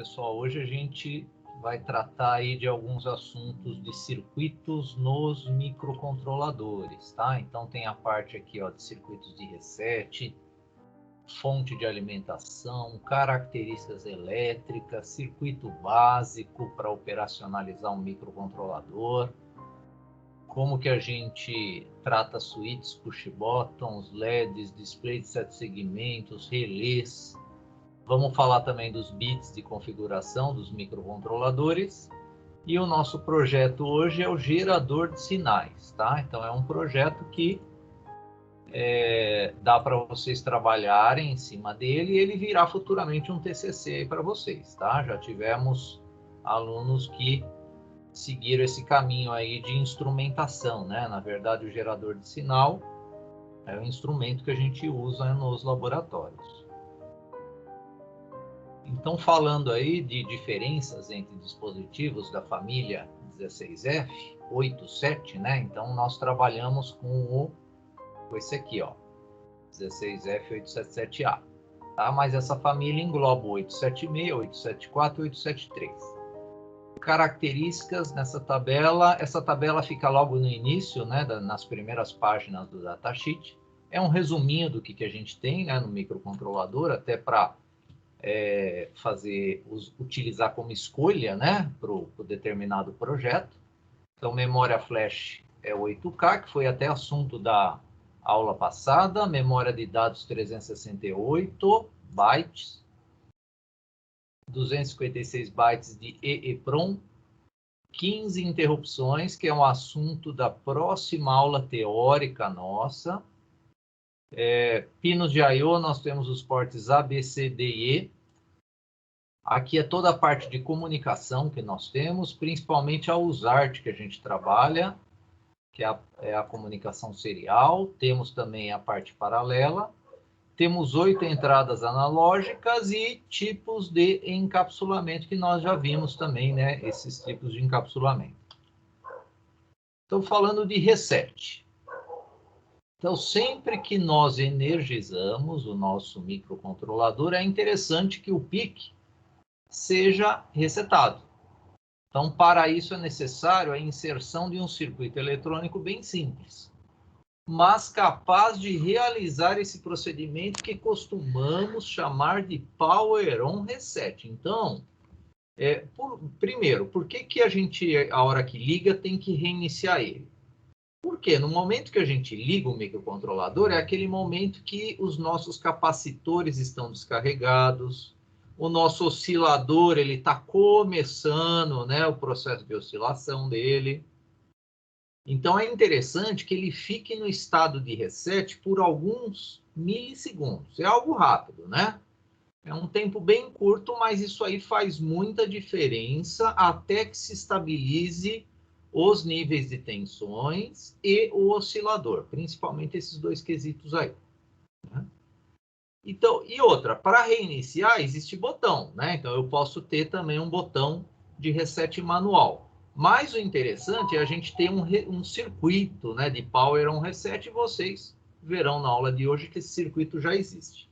pessoal, hoje a gente vai tratar aí de alguns assuntos de circuitos nos microcontroladores, tá? Então tem a parte aqui, ó, de circuitos de reset, fonte de alimentação, características elétricas, circuito básico para operacionalizar um microcontrolador, como que a gente trata switches, push buttons, LEDs, display de 7 segmentos, relés. Vamos falar também dos bits de configuração dos microcontroladores. E o nosso projeto hoje é o gerador de sinais, tá? Então é um projeto que dá para vocês trabalharem em cima dele e ele virá futuramente um TCC para vocês, tá? Já tivemos alunos que seguiram esse caminho aí de instrumentação, né? Na verdade, o gerador de sinal é um instrumento que a gente usa nos laboratórios. Então, falando aí de diferenças entre dispositivos da família 16F, 87, né? Então, nós trabalhamos com esse aqui, ó, 16F877A, tá? Mas essa família engloba o 876, 874 e 873. Características nessa tabela, essa tabela fica logo no início, né, nas primeiras páginas do datasheet. É um resuminho do que a gente tem, né, no microcontrolador, até para utilizar como escolha, né, para o determinado projeto. Então, memória flash é 8K, que foi até assunto da aula passada, memória de dados 368 bytes, 256 bytes de EEPROM, 15 interrupções, que é um assunto da próxima aula teórica nossa. Pinos de I/O, nós temos os portes A, B, C, D e E. Aqui é toda a parte de comunicação que nós temos, principalmente a USART que a gente trabalha, que é a comunicação serial. Temos também a parte paralela. Temos 8 entradas analógicas e tipos de encapsulamento, que nós já vimos também, né? Esses tipos de encapsulamento. Estou falando de reset. Então, sempre que nós energizamos o nosso microcontrolador, é interessante que o PIC seja resetado. Então, para isso é necessário a inserção de um circuito eletrônico bem simples, mas capaz de realizar esse procedimento que costumamos chamar de Power On Reset. Então, primeiro, por que a gente, a hora que liga, tem que reiniciar ele? Porque no momento que a gente liga o microcontrolador, é aquele momento que os nossos capacitores estão descarregados, o nosso oscilador ele está começando, né, o processo de oscilação dele. Então é interessante que ele fique no estado de reset por alguns milissegundos. É algo rápido, né? É um tempo bem curto, mas isso aí faz muita diferença até que se estabilize os níveis de tensões e o oscilador, principalmente esses dois quesitos aí, né? Então, e outra, para reiniciar existe botão, né? Então eu posso ter também um botão de reset manual. Mas o interessante é a gente ter um circuito, né, de Power On Reset, e vocês verão na aula de hoje que esse circuito já existe.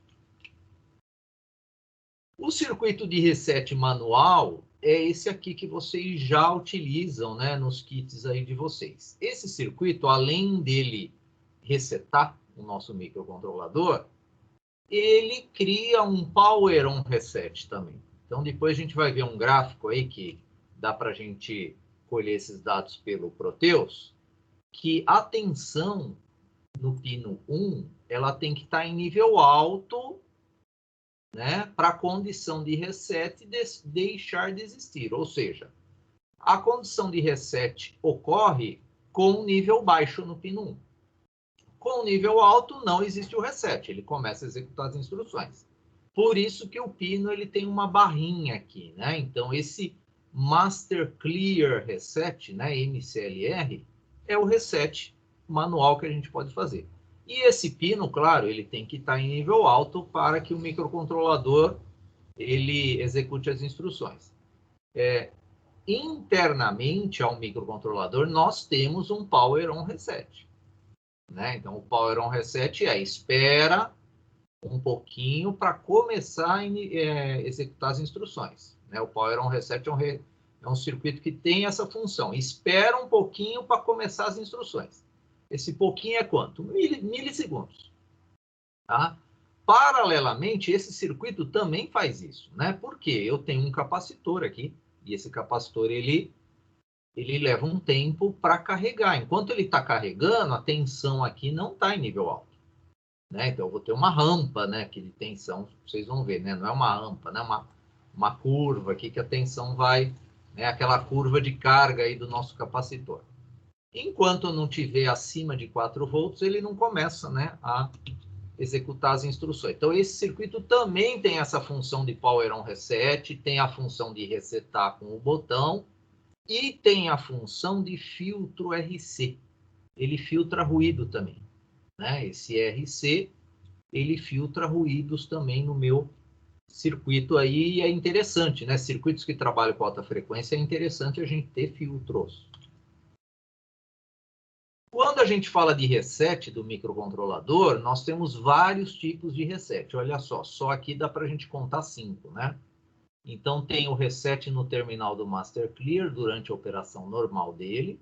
O circuito de reset manual é esse aqui que vocês já utilizam, né, nos kits aí de vocês. Esse circuito, além dele resetar o nosso microcontrolador, ele cria um Power On Reset também. Então, depois a gente vai ver um gráfico aí que dá para a gente colher esses dados pelo Proteus, que a tensão no pino 1, ela tem que estar em nível alto, né, para a condição de reset deixar de existir. Ou seja, a condição de reset ocorre com um nível baixo no pino 1. Com nível alto, não existe o reset, ele começa a executar as instruções. Por isso que o pino ele tem uma barrinha aqui, né? Então, esse Master Clear Reset, né, MCLR, é o reset manual que a gente pode fazer. E esse pino, claro, ele tem que estar em nível alto para que o microcontrolador ele execute as instruções. Internamente ao microcontrolador, nós temos um Power On Reset, né? Então, o Power On Reset espera um pouquinho para começar a executar as instruções. né? O Power On Reset é um circuito que tem essa função. Espera um pouquinho para começar as instruções. Esse pouquinho é quanto? Milissegundos. Tá? Paralelamente, esse circuito também faz isso, né? Porque eu tenho um capacitor aqui, e esse capacitor, ele leva um tempo para carregar. Enquanto ele está carregando, a tensão aqui não está em nível alto, né? Então, eu vou ter uma rampa, né, aqui de tensão, vocês vão ver, né? Não é uma rampa, né? Uma curva aqui que a tensão vai, né? Aquela curva de carga aí do nosso capacitor. Enquanto não tiver acima de 4 volts, ele não começa, né, a executar as instruções. Então, esse circuito também tem essa função de Power On Reset, tem a função de resetar com o botão e tem a função de filtro RC. Ele filtra ruído também, né? Esse RC, ele filtra ruídos também no meu circuito aí, e é interessante, né? Circuitos que trabalham com alta frequência, é interessante a gente ter filtros. Quando a gente fala de reset do microcontrolador, nós temos vários tipos de reset. Olha só aqui dá para a gente contar 5, né? Então, tem o reset no terminal do Master Clear durante a operação normal dele.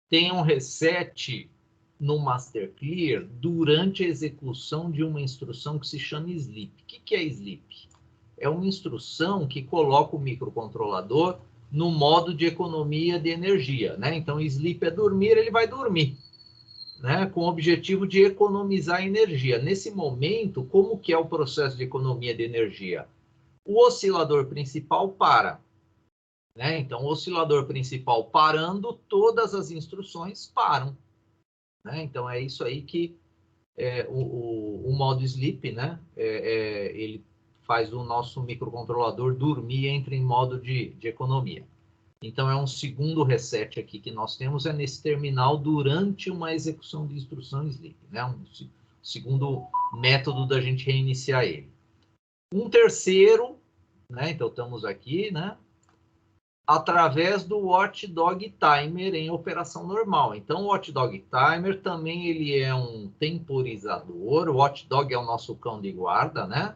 Tem um reset no Master Clear durante a execução de uma instrução que se chama sleep. O que é sleep? É uma instrução que coloca o microcontrolador no modo de economia de energia, né? Então, sleep é dormir, ele vai dormir, né? Com o objetivo de economizar energia. Nesse momento, como que é o processo de economia de energia? O oscilador principal para, né? Então, o oscilador principal parando, todas as instruções param, né? Então, é isso aí que o modo sleep, né? Ele faz o nosso microcontrolador dormir, entra em modo de economia. Então, é um segundo reset aqui que nós temos, é nesse terminal durante uma execução de instrução sleep, né? Um segundo método da gente reiniciar ele. Um terceiro, né? Então, estamos aqui, né? Através do Watchdog Timer em operação normal. Então, o Watchdog Timer também ele é um temporizador. O Watchdog é o nosso cão de guarda, né?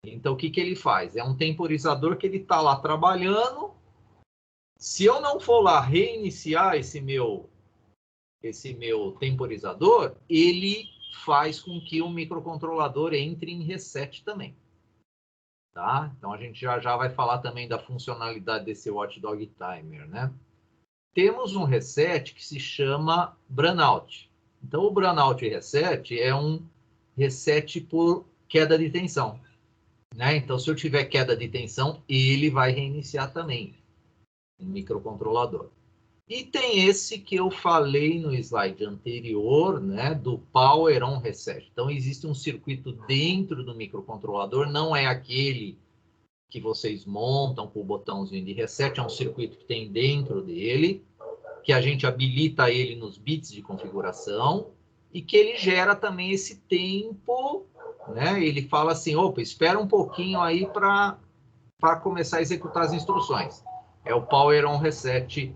Então, o que ele faz? É um temporizador que ele está lá trabalhando. Se eu não for lá reiniciar esse meu temporizador, ele faz com que o microcontrolador entre em reset também. Tá? Então, a gente já vai falar também da funcionalidade desse Watchdog Timer, né? Temos um reset que se chama Burnout. Então, o Burnout Reset é um reset por queda de tensão, né? Então, se eu tiver queda de tensão, ele vai reiniciar também o microcontrolador. E tem esse que eu falei no slide anterior, né, do Power On Reset. Então, existe um circuito dentro do microcontrolador, não é aquele que vocês montam com o botãozinho de reset, é um circuito que tem dentro dele, que a gente habilita ele nos bits de configuração, e que ele gera também esse tempo, né? Ele fala assim, opa, espera um pouquinho aí para começar a executar as instruções. É o Power On Reset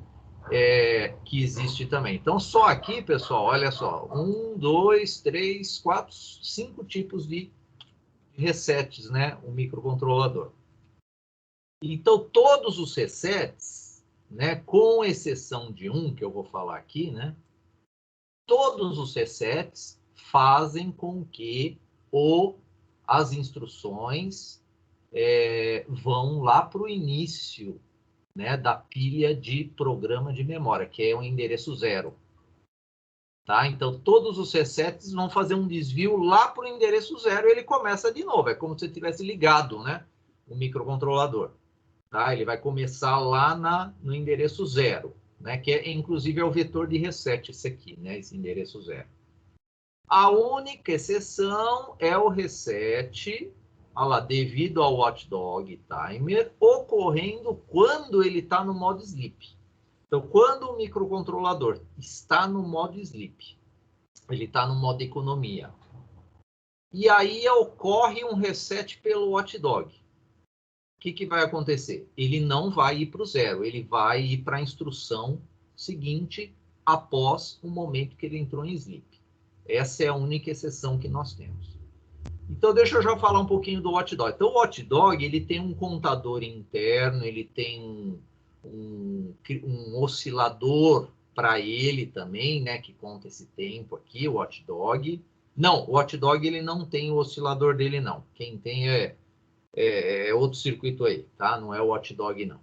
que existe também. Então, só aqui, pessoal, olha só, 1, 2, 3, 4, 5 tipos de resets, né? O microcontrolador. Então, todos os resets, né, com exceção de um que eu vou falar aqui, né, todos os resets fazem com que as instruções vão lá para o início, né, da pilha de programa de memória, que é o endereço 0. Tá? Então, todos os resets vão fazer um desvio lá para o endereço 0 e ele começa de novo. É como se tivesse ligado, né, o microcontrolador. Tá? Ele vai começar lá no endereço 0, né? Que inclusive é o vetor de reset, esse aqui, né? Esse endereço 0. A única exceção é o reset, devido ao Watchdog Timer, ocorrendo quando ele está no modo sleep. Então, quando o microcontrolador está no modo sleep, ele está no modo economia. E aí ocorre um reset pelo Watchdog. O que vai acontecer? Ele não vai ir para o 0, ele vai ir para a instrução seguinte após o momento que ele entrou em sleep. Essa é a única exceção que nós temos. Então, deixa eu já falar um pouquinho do watchdog. Então, o watchdog, ele tem um contador interno, ele tem um oscilador para ele também, né, que conta esse tempo aqui, o watchdog. Não, o watchdog, ele não tem o oscilador dele, não. Quem tem é outro circuito aí, tá? Não é o watchdog, não.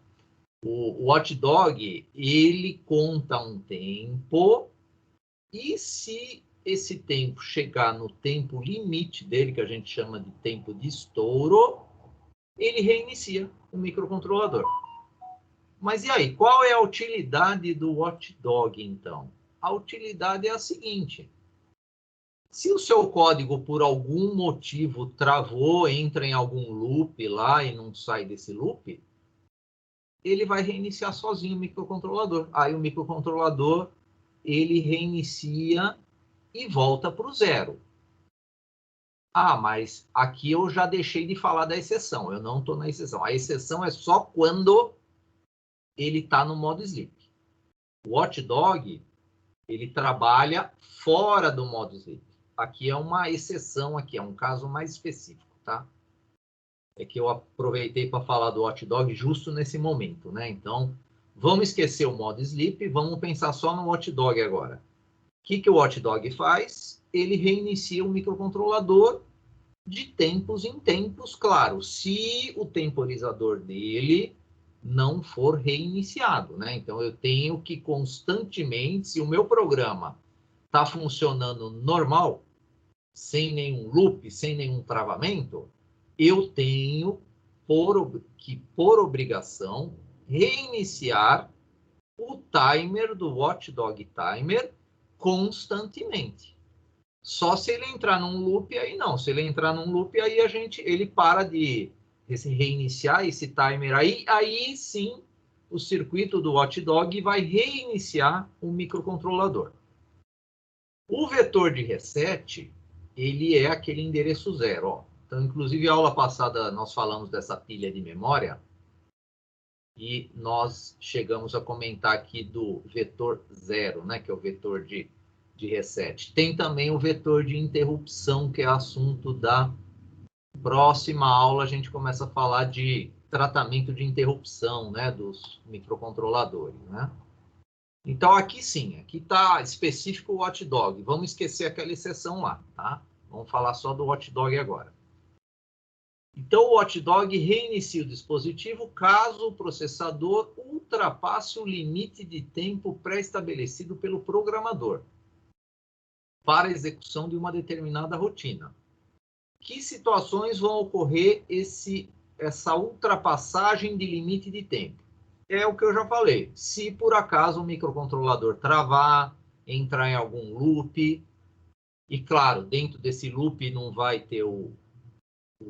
O watchdog, ele conta um tempo, e se esse tempo chegar no tempo limite dele, que a gente chama de tempo de estouro, ele reinicia o microcontrolador. Mas e aí, qual é a utilidade do watchdog, então? A utilidade é a seguinte: se o seu código, por algum motivo, travou, entra em algum loop lá e não sai desse loop, ele vai reiniciar sozinho o microcontrolador. Aí o microcontrolador, ele reinicia e volta para o zero. Ah, mas aqui eu já deixei de falar da exceção. Eu não estou na exceção. A exceção é só quando ele está no modo sleep. O watchdog, ele trabalha fora do modo sleep. Aqui é uma exceção, aqui é um caso mais específico, tá? É que eu aproveitei para falar do watchdog justo nesse momento, né? Então, vamos esquecer o modo sleep, vamos pensar só no watchdog agora. O que o watchdog faz? Ele reinicia o microcontrolador de tempos em tempos, claro, se o temporizador dele não for reiniciado, né? Então, eu tenho que constantemente, se o meu programa está funcionando normal, sem nenhum loop, sem nenhum travamento, eu tenho por obrigação, reiniciar o timer do watchdog timer constantemente. Só se ele entrar num loop, aí não. Se ele entrar num loop, aí ele para de reiniciar esse timer aí sim o circuito do watchdog vai reiniciar o microcontrolador. O vetor de reset, ele é aquele endereço zero, ó. Então, inclusive, a aula passada nós falamos dessa pilha de memória e nós chegamos a comentar aqui do vetor zero, né, que é o vetor de reset. Tem também o vetor de interrupção, que é assunto da próxima aula. A gente começa a falar de tratamento de interrupção, né, dos microcontroladores, né? Então, aqui sim, aqui está específico o watchdog. Vamos esquecer aquela exceção lá, tá? Vamos falar só do watchdog agora. Então, o watchdog reinicia o dispositivo caso o processador ultrapasse o limite de tempo pré-estabelecido pelo programador para a execução de uma determinada rotina. Que situações vão ocorrer essa ultrapassagem de limite de tempo? É o que eu já falei. Se por acaso o microcontrolador travar, entrar em algum loop, e claro, dentro desse loop não vai ter o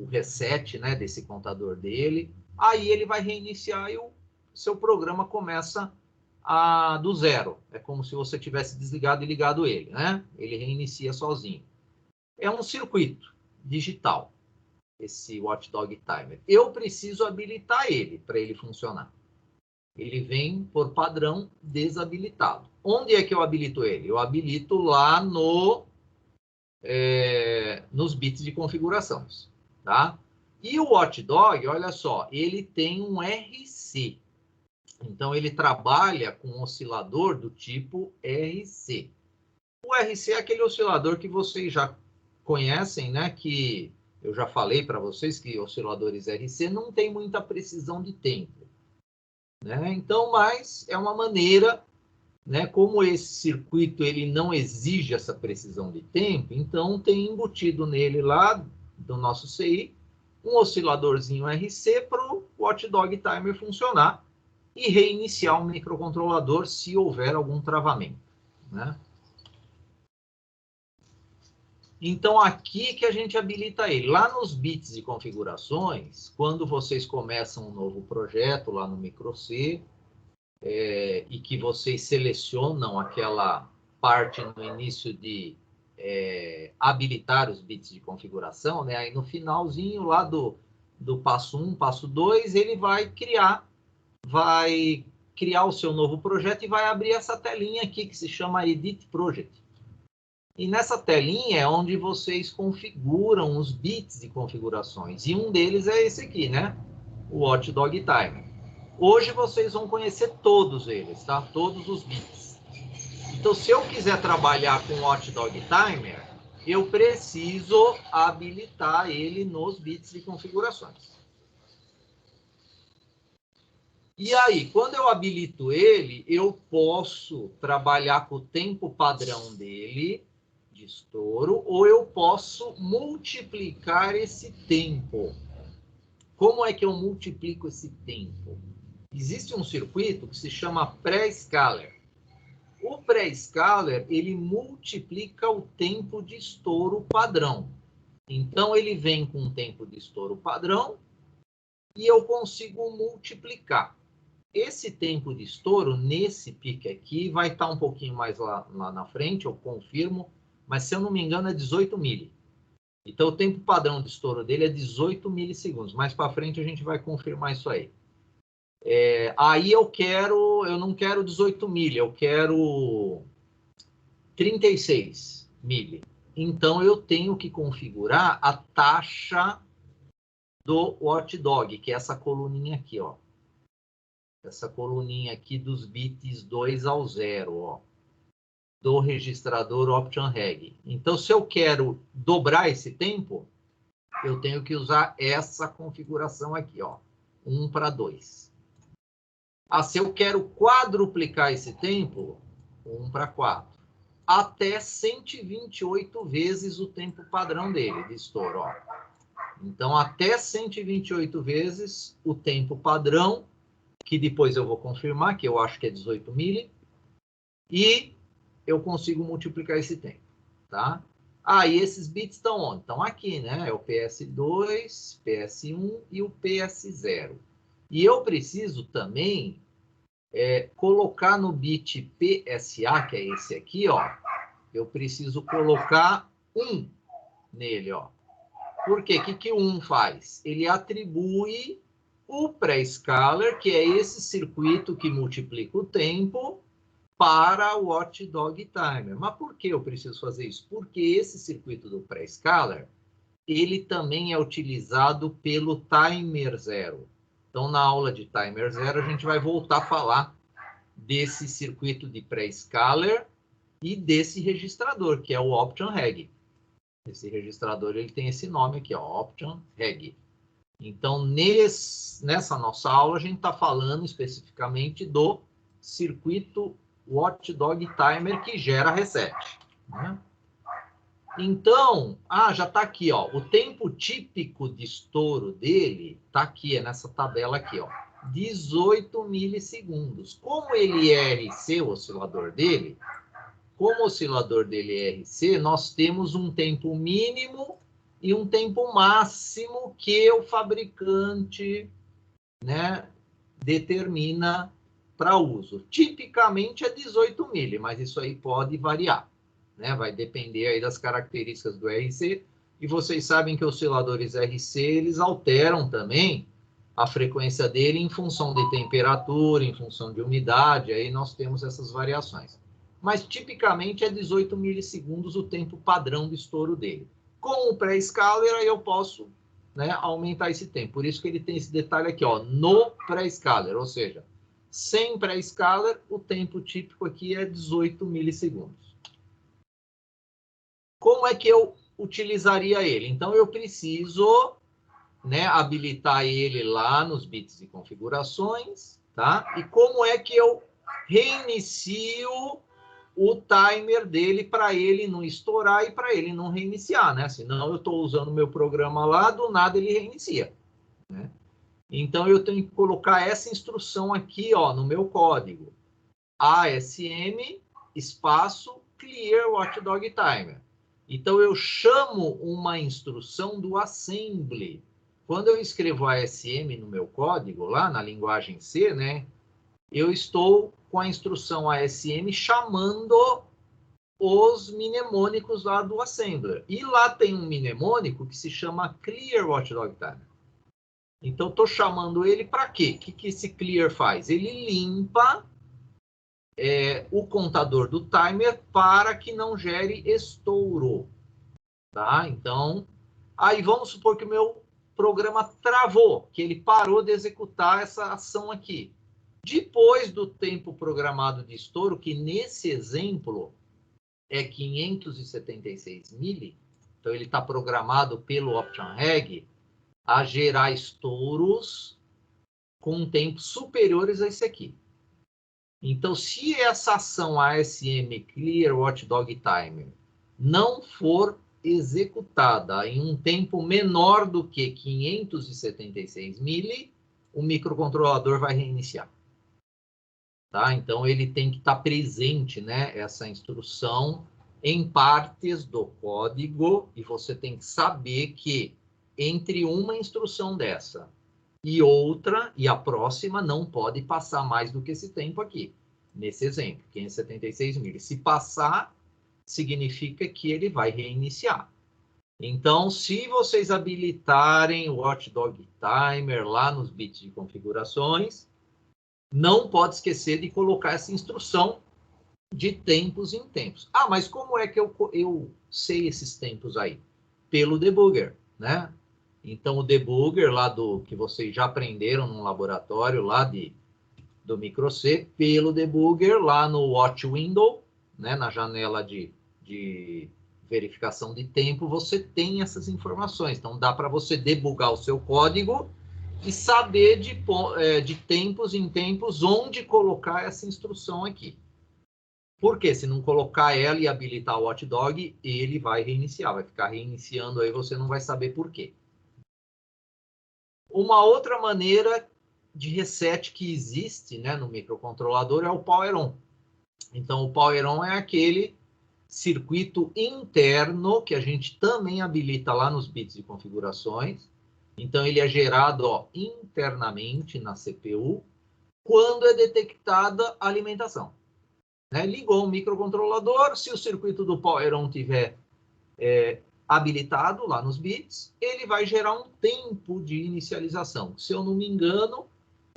reset, né, desse contador dele, aí ele vai reiniciar e o seu programa começa do zero. É como se você tivesse desligado e ligado ele, né? Ele reinicia sozinho. É um circuito digital, esse watchdog timer. Eu preciso habilitar ele para ele funcionar. Ele vem, por padrão, desabilitado. Onde é que eu habilito ele? Eu habilito lá nos bits de configurações, tá? E o watchdog, olha só, ele tem um RC. Então, ele trabalha com um oscilador do tipo RC. O RC é aquele oscilador que vocês já conhecem, né? Que eu já falei para vocês que osciladores RC não tem muita precisão de tempo, né? Então, mas é uma maneira, né? Como esse circuito ele não exige essa precisão de tempo, então tem embutido nele lá do nosso CI um osciladorzinho RC para o watchdog timer funcionar e reiniciar o microcontrolador se houver algum travamento, né? Então, aqui que a gente habilita ele. Lá nos bits de configurações, quando vocês começam um novo projeto lá no microC, e que vocês selecionam aquela parte no início de habilitar os bits de configuração, né? Aí no finalzinho lá do passo 1, passo 2, ele vai criar o seu novo projeto e vai abrir essa telinha aqui que se chama Edit Project. E nessa telinha é onde vocês configuram os bits de configurações. E um deles é esse aqui, né? O Watchdog Timer. Hoje vocês vão conhecer todos eles, tá? Todos os bits. Então, se eu quiser trabalhar com o Watchdog Timer, eu preciso habilitar ele nos bits de configurações. E aí, quando eu habilito ele, eu posso trabalhar com o tempo padrão dele, de estouro, ou eu posso multiplicar esse tempo. Como é que eu multiplico esse tempo? Existe um circuito que se chama pré-scaler. O pré-scaler, ele multiplica o tempo de estouro padrão. Então, ele vem com um tempo de estouro padrão e eu consigo multiplicar. Esse tempo de estouro, nesse pique aqui, vai estar um pouquinho mais lá na frente, eu confirmo, mas se eu não me engano é 18 mili. Então, o tempo padrão de estouro dele é 18 milissegundos. Mais para frente a gente vai confirmar isso aí. Aí eu não quero 18 mili, eu quero 36 mili. Então, eu tenho que configurar a taxa do Watchdog, que é essa coluninha aqui, ó. Essa coluninha aqui dos bits 2 ao 0, ó, do registrador Option Reg. Então, se eu quero dobrar esse tempo, eu tenho que usar essa configuração aqui, ó, 1 para 2. Se eu quero quadruplicar esse tempo, 1 para 4. Até 128 vezes o tempo padrão dele, de estouro, ó. Então, até 128 vezes o tempo padrão, que depois eu vou confirmar, que eu acho que é 18 mili, e eu consigo multiplicar esse tempo, tá? E esses bits estão onde? Estão aqui, né? É o PS2, PS1 e o PS0. E eu preciso também colocar no bit PSA, que é esse aqui, ó, eu preciso colocar 1 nele, ó. Por quê? O que o 1 faz? Ele atribui o pré-scaler, que é esse circuito que multiplica o tempo, para o Watchdog Timer. Mas por que eu preciso fazer isso? Porque esse circuito do pré-scaler, ele também é utilizado pelo Timer 0. Então, na aula de Timer 0, a gente vai voltar a falar desse circuito de pré-scaler e desse registrador, que é o Option Reg. Esse registrador ele tem esse nome aqui, ó, Option Reg. Então, nessa nossa aula, a gente está falando especificamente do circuito Watchdog Timer que gera reset, né? Então, já está aqui, ó, o tempo típico de estouro dele está aqui, nessa tabela aqui, ó, 18 milissegundos. Como ele é RC, o oscilador dele, como o oscilador dele é RC, nós temos um tempo mínimo e um tempo máximo que o fabricante, né, determina para uso. Tipicamente é 18 mili, mas isso aí pode variar, né? Vai depender aí das características do RC. E vocês sabem que osciladores RC, eles alteram também a frequência dele em função de temperatura, em função de umidade, aí nós temos essas variações. Mas tipicamente é 18 milissegundos o tempo padrão de estouro dele. Com o pré-scaler, aí eu posso, né, aumentar esse tempo. Por isso que ele tem esse detalhe aqui, ó, no pré-scaler, ou seja, sem pré-scaler, o tempo típico aqui é 18 milissegundos. Como é que eu utilizaria ele? Então, eu preciso, né, habilitar ele lá nos bits de configurações, tá? E como é que eu reinicio o timer dele para ele não estourar e para ele não reiniciar, né? Senão eu estou usando o meu programa lá, do nada ele reinicia, né? Então eu tenho que colocar essa instrução aqui, ó, no meu código. ASM espaço clear watchdog timer. Então eu chamo uma instrução do assembly. Quando eu escrevo ASM no meu código lá na linguagem C, né? Eu estou com a instrução ASM chamando os mnemônicos lá do assembler. E lá tem um mnemônico que se chama clear watchdog timer. Então, estou chamando ele para quê? O que esse clear faz? Ele limpa o contador do timer para que não gere estouro. Tá? Então, aí vamos supor que o meu programa travou, que ele parou de executar essa ação aqui. Depois do tempo programado de estouro, que nesse exemplo é 576 mili, então ele está programado pelo OptionReg a gerar estouros com tempos superiores a esse aqui. Então, se essa ação ASM Clear Watchdog Timer não for executada em um tempo menor do que 576 mili, o microcontrolador vai reiniciar. Tá? Então, ele tem que estar presente, né, essa instrução em partes do código, e você tem que saber que entre uma instrução dessa e outra, e a próxima, não pode passar mais do que esse tempo aqui. Nesse exemplo, 576 mili. Se passar, significa que ele vai reiniciar. Então, se vocês habilitarem o Watchdog Timer lá nos bits de configurações, não pode esquecer de colocar essa instrução de tempos em tempos. Ah, mas como é que eu sei esses tempos aí? Pelo debugger, né? Então, o debugger lá que vocês já aprenderam no laboratório lá do microC, pelo debugger lá no Watch Window, né, na janela de verificação de tempo, você tem essas informações. Então, dá para você debugar o seu código e saber de tempos em tempos onde colocar essa instrução aqui. Porque se não colocar ela e habilitar o Watchdog, ele vai reiniciar, vai ficar reiniciando aí, você não vai saber por quê. Uma outra maneira de reset que existe, né, no microcontrolador é o Power On. Então, o Power On é aquele circuito interno que a gente também habilita lá nos bits de configurações. Então, ele é gerado internamente na CPU quando é detectada a alimentação. Né? Ligou o microcontrolador, se o circuito do Power On tiver habilitado lá nos bits, ele vai gerar um tempo de inicialização. Se eu não me engano,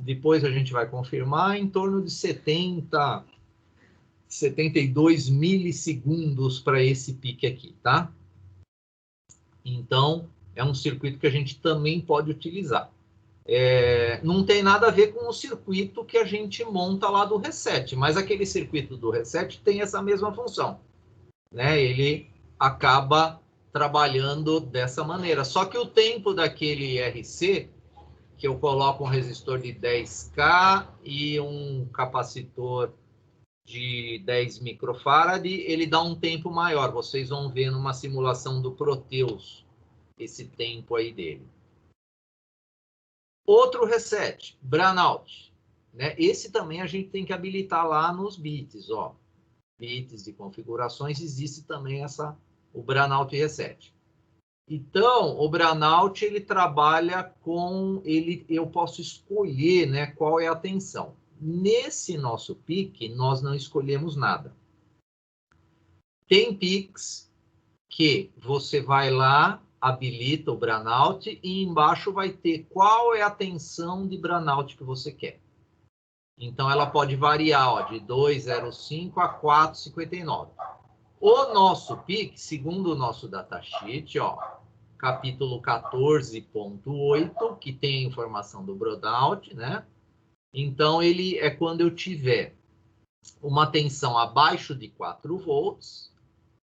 depois a gente vai confirmar, em torno de 72 milissegundos para esse pique aqui, tá? Então, é um circuito que a gente também pode utilizar. Não tem nada a ver com o circuito que a gente monta lá do reset, mas aquele circuito do reset tem essa mesma função, né? Ele acaba trabalhando dessa maneira. Só que o tempo daquele RC, que eu coloco um resistor de 10K e um capacitor de 10 microfarad, ele dá um tempo maior. Vocês vão ver numa simulação do Proteus esse tempo aí dele. Outro reset, brownout, né? Esse também a gente tem que habilitar lá nos bits, ó. Bits de configurações, existe também o brownout reset. Então, o brownout, ele trabalha com eu posso escolher, né, qual é a tensão. Nesse nosso pique, nós não escolhemos nada. Tem piques que você vai lá, habilita o brownout e embaixo vai ter qual é a tensão de brownout que você quer. Então, ela pode variar de 2,05 a 4,59. O nosso PIC, segundo o nosso datasheet, capítulo 14.8, que tem a informação do brownout, né? Então, ele é quando eu tiver uma tensão abaixo de 4 volts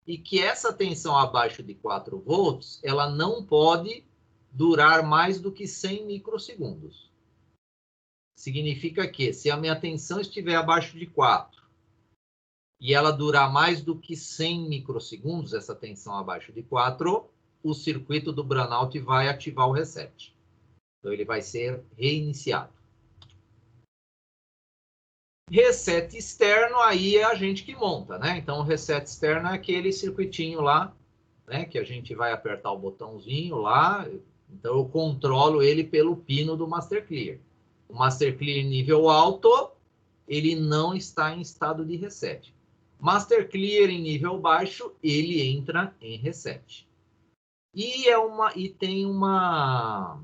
e que essa tensão abaixo de 4 volts, ela não pode durar mais do que 100 microsegundos. Significa que, se a minha tensão estiver abaixo de 4 e ela durar mais do que 100 microsegundos, essa tensão abaixo de 4, o circuito do brownout vai ativar o reset. Então, ele vai ser reiniciado. Reset externo, aí é a gente que monta, né? Então, o reset externo é aquele circuitinho lá, né? Que a gente vai apertar o botãozinho lá. Então, eu controlo ele pelo pino do Master Clear. O Master Clear nível alto, ele não está em estado de reset. Master Clear em nível baixo, ele entra em reset. E tem uma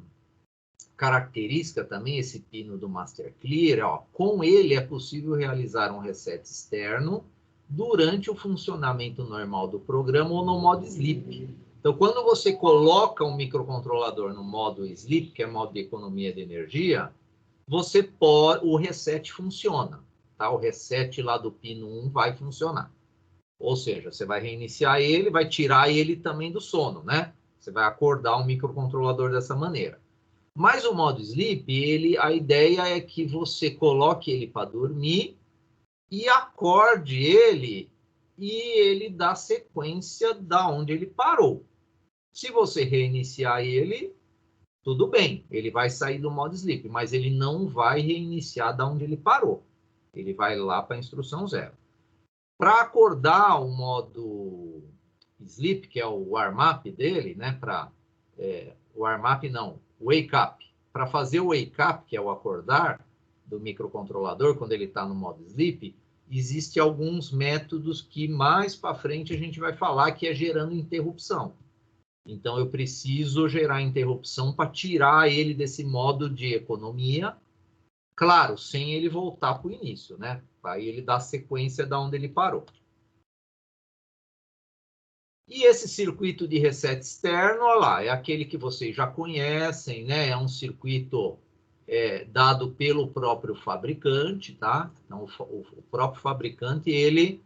característica também, esse pino do Master Clear, ó, com ele é possível realizar um reset externo durante o funcionamento normal do programa ou no modo sleep. Então, quando você coloca um microcontrolador no modo sleep, que é modo de economia de energia, você pode, o reset funciona, tá? O reset lá do pino 1 vai funcionar. Ou seja, você vai reiniciar ele, vai tirar ele também do sono, né? Você vai acordar o microcontrolador dessa maneira. Mas o modo sleep, a ideia é que você coloque ele para dormir e acorde ele e ele dá sequência da onde ele parou. Se você reiniciar ele, tudo bem, ele vai sair do modo sleep, mas ele não vai reiniciar da onde ele parou. Ele vai lá para a instrução 0. Para acordar o modo sleep, que é o warm-up dele, né? O warm-up não, wake up. Para fazer o wake up, que é o acordar do microcontrolador, quando ele está no modo sleep, existem alguns métodos que mais para frente a gente vai falar que é gerando interrupção. Então, eu preciso gerar interrupção para tirar ele desse modo de economia, claro, sem ele voltar para o início, né? Aí ele dá sequência da onde ele parou. E esse circuito de reset externo, olha lá, é aquele que vocês já conhecem, né? É um circuito dado pelo próprio fabricante, tá? Então, o próprio fabricante, ele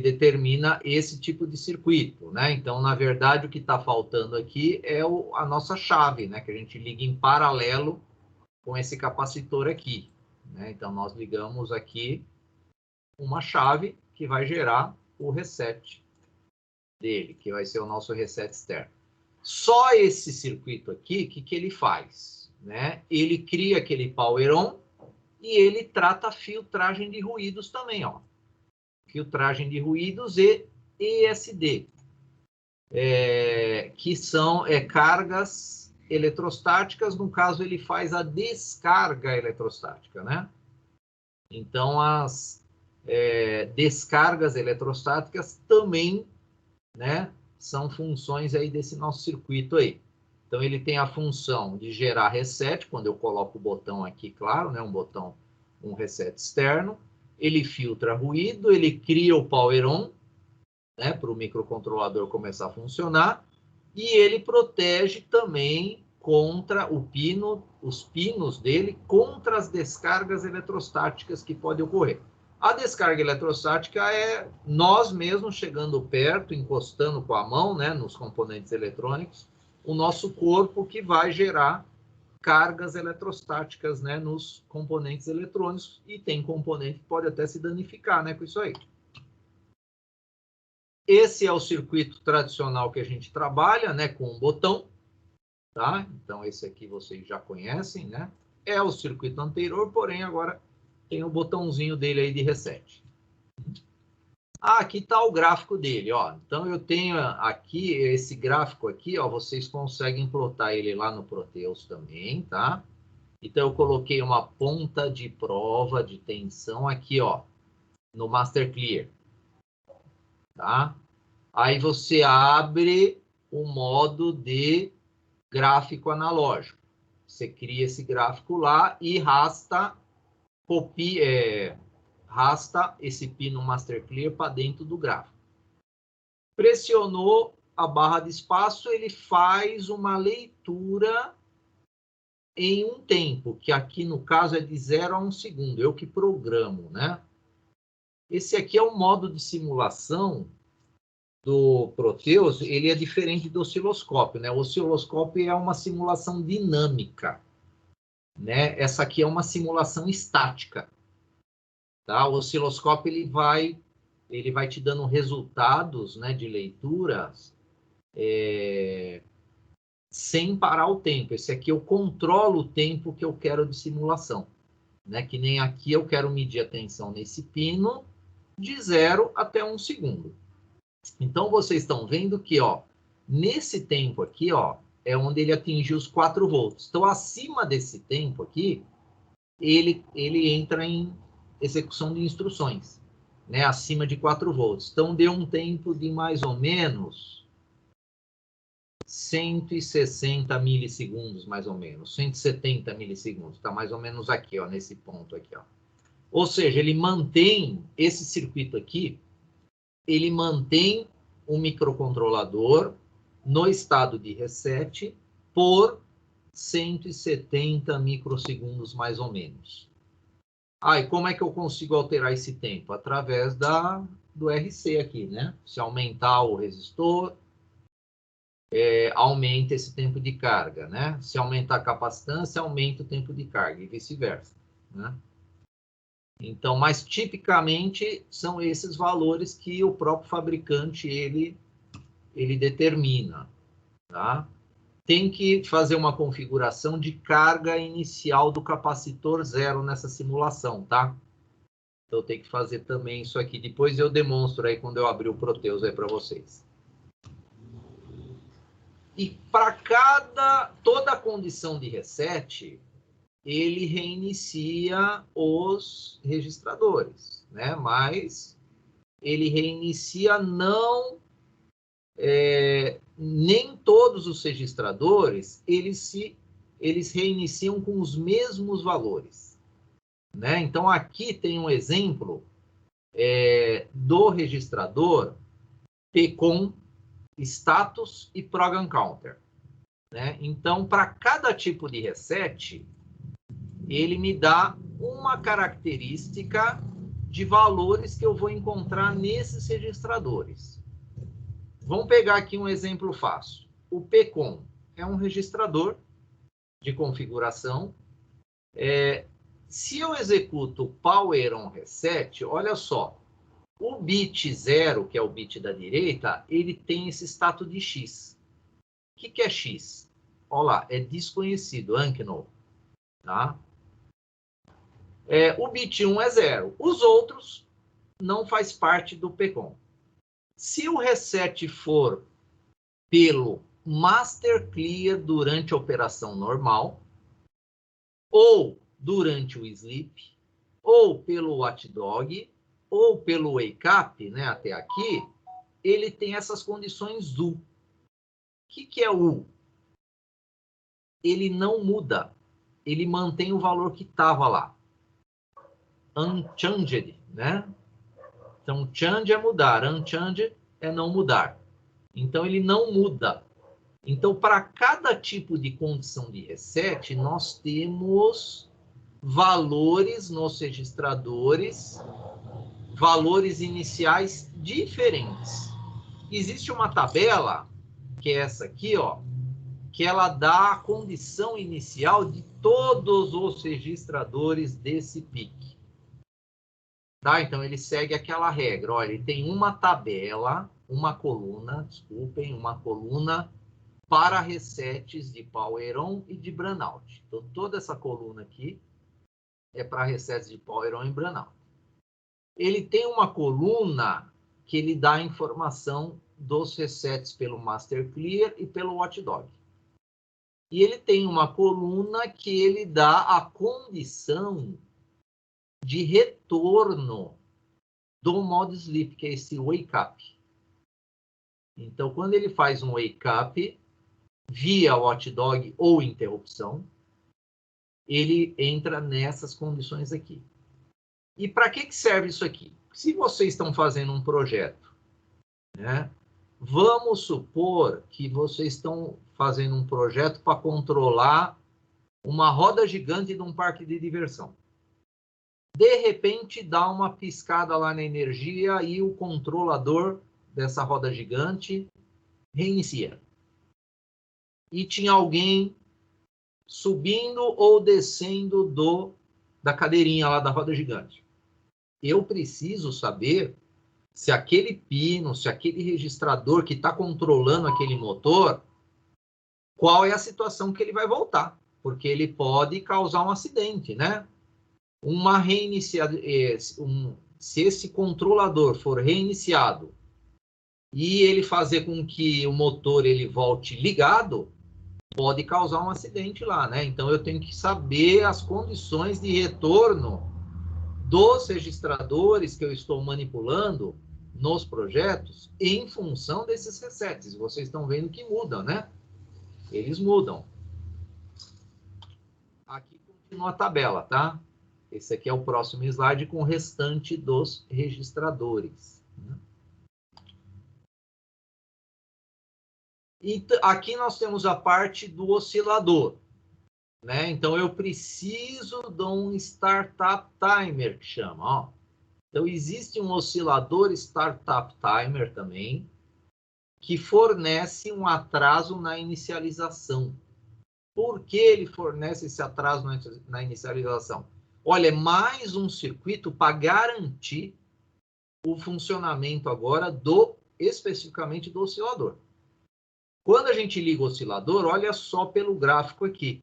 determina esse tipo de circuito, né? Então, na verdade, o que está faltando aqui é a nossa chave, né? Que a gente liga em paralelo com esse capacitor aqui, né? Então, nós ligamos aqui uma chave que vai gerar o reset dele, que vai ser o nosso reset externo. Só esse circuito aqui, o que ele faz? Né? Ele cria aquele power on e ele trata a filtragem de ruídos também, ó. Filtragem de ruídos e ESD, que são cargas eletrostáticas. No caso, ele faz a descarga eletrostática, né? Então, as descargas eletrostáticas também, né, são funções aí desse nosso circuito aí. Então, ele tem a função de gerar reset, quando eu coloco o botão aqui, claro, né, um reset externo. Ele filtra ruído, ele cria o power on, né, para o microcontrolador começar a funcionar, e ele protege também contra os pinos dele, contra as descargas eletrostáticas que podem ocorrer. A descarga eletrostática é nós mesmos chegando perto, encostando com a mão, né, nos componentes eletrônicos, o nosso corpo que vai gerar cargas eletrostáticas, né, nos componentes eletrônicos, e tem componente que pode até se danificar, né, com isso aí. Esse é o circuito tradicional que a gente trabalha, né, com um botão, tá? Então, esse aqui vocês já conhecem, né? É o circuito anterior, porém, agora tem o botãozinho dele aí de reset. Aqui está o gráfico dele, ó. Então, eu tenho aqui, esse gráfico aqui, ó, vocês conseguem plotar ele lá no Proteus também, tá? Então, eu coloquei uma ponta de prova de tensão aqui, ó, no Master Clear, tá? Aí você abre o modo de gráfico analógico. Você cria esse gráfico lá e rasta esse pino Master Clear para dentro do gráfico. Pressionou a barra de espaço, ele faz uma leitura em um tempo, que aqui no caso é de 0 a 1 segundo, eu que programo, né? Esse aqui é o modo de simulação do Proteus, ele é diferente do osciloscópio, né? O osciloscópio é uma simulação dinâmica, né? Essa aqui é uma simulação estática, tá? O osciloscópio ele vai te dando resultados, né, de leituras sem parar o tempo. Esse aqui eu controlo o tempo que eu quero de simulação, né? Que nem aqui eu quero medir a tensão nesse pino de 0 até 1 segundo. Então, vocês estão vendo que, ó, nesse tempo aqui, ó, é onde ele atingiu os 4 volts. Então, acima desse tempo aqui, ele entra em execução de instruções, né, acima de 4 volts. Então, deu um tempo de mais ou menos 160 milissegundos, mais ou menos, 170 milissegundos, está mais ou menos aqui, ó, nesse ponto aqui, ó. Ou seja, ele mantém esse circuito aqui, ele mantém o microcontrolador no estado de reset por 170 microsegundos, mais ou menos. E como é que eu consigo alterar esse tempo? Através do RC aqui, né? Se aumentar o resistor, aumenta esse tempo de carga, né? Se aumentar a capacitância, aumenta o tempo de carga e vice-versa, né? Então, mas tipicamente são esses valores que o próprio fabricante ele determina, tá? Tem que fazer uma configuração de carga inicial do capacitor zero nessa simulação, tá? Então tem que fazer também isso aqui. Depois eu demonstro aí quando eu abrir o Proteus aí para vocês. E para toda condição de reset, ele reinicia os registradores, né? Mas ele reinicia nem todos os registradores, eles reiniciam com os mesmos valores, né? Então aqui tem um exemplo do registrador PCON, status e program counter, né? Então para cada tipo de reset ele me dá uma característica de valores que eu vou encontrar nesses registradores. Vamos pegar aqui um exemplo fácil. O PCON é um registrador de configuração. Se eu executo Power On Reset, olha só, o bit 0, que é o bit da direita, ele tem esse status de X. O que é X? Olha lá, é desconhecido, unknown, tá? O bit 1 é 0. Os outros não faz parte do PCON. Se o reset for pelo Master Clear durante a operação normal, ou durante o sleep, ou pelo watchdog, ou pelo wake up, né, até aqui, ele tem essas condições U. O que é U? Ele não muda. Ele mantém o valor que estava lá. Unchanged, né? Então, change é mudar, unchanged é não mudar. Então, ele não muda. Então, para cada tipo de condição de reset, nós temos valores nos registradores, valores iniciais diferentes. Existe uma tabela, que é essa aqui, ó, que ela dá a condição inicial de todos os registradores desse PIC. Tá? Então, ele segue aquela regra. Olha, ele tem uma tabela, uma coluna para resets de Power On e de Burnout. Então, toda essa coluna aqui é para resets de Power On e Burnout. Ele tem uma coluna que ele dá a informação dos resets pelo Master Clear e pelo Watchdog. E ele tem uma coluna que ele dá a condição de retorno do modo sleep, que é esse wake up. Então, quando ele faz um wake up via watchdog ou interrupção, ele entra nessas condições aqui. E para que serve isso aqui? Se vocês estão fazendo um projeto, né? Vamos supor que vocês estão fazendo um projeto para controlar uma roda gigante de um parque de diversão. De repente, dá uma piscada lá na energia e o controlador dessa roda gigante reinicia. E tinha alguém subindo ou descendo da cadeirinha lá da roda gigante. Eu preciso saber se aquele pino, se aquele registrador que está controlando aquele motor, qual é a situação que ele vai voltar. Porque ele pode causar um acidente, né? Se esse controlador for reiniciado e ele fazer com que o motor ele volte ligado, pode causar um acidente lá, né? Então eu tenho que saber as condições de retorno dos registradores que eu estou manipulando nos projetos em função desses resets. Vocês estão vendo que mudam, né? Eles mudam. Aqui continua a tabela, tá? Esse aqui é o próximo slide com o restante dos registradores. E aqui nós temos a parte do oscilador, né? Então, eu preciso de um startup timer, que chama, ó. Então, existe um oscilador startup timer também, que fornece um atraso na inicialização. Por que ele fornece esse atraso na inicialização? Olha, é mais um circuito para garantir o funcionamento agora especificamente do oscilador. Quando a gente liga o oscilador, olha só pelo gráfico aqui.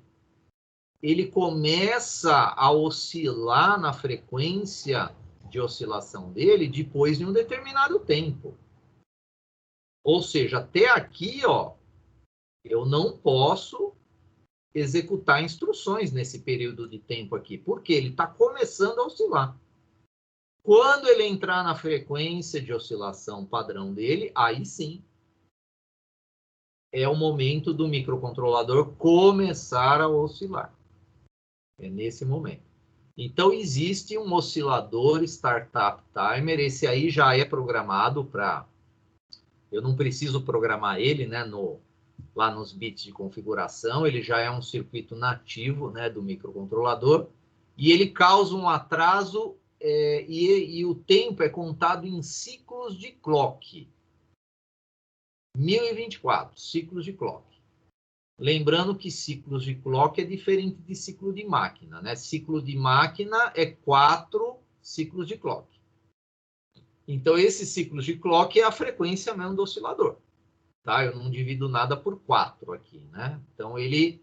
Ele começa a oscilar na frequência de oscilação dele depois de um determinado tempo. Ou seja, até aqui, ó, eu não posso executar instruções nesse período de tempo aqui, porque ele está começando a oscilar. Quando ele entrar na frequência de oscilação padrão dele, aí sim é o momento do microcontrolador começar a oscilar. É nesse momento. Então, existe um oscilador startup timer, esse aí já é programado para... Eu não preciso programar ele, né, lá nos bits de configuração, ele já é um circuito nativo, né, do microcontrolador, e ele causa um atraso, e o tempo é contado em ciclos de clock. 1024, ciclos de clock. Lembrando que ciclos de clock é diferente de ciclo de máquina, né? Ciclo de máquina é 4 ciclos de clock. Então, esses ciclos de clock é a frequência mesmo do oscilador. Tá? Eu não divido nada por 4 aqui, né? Então, ele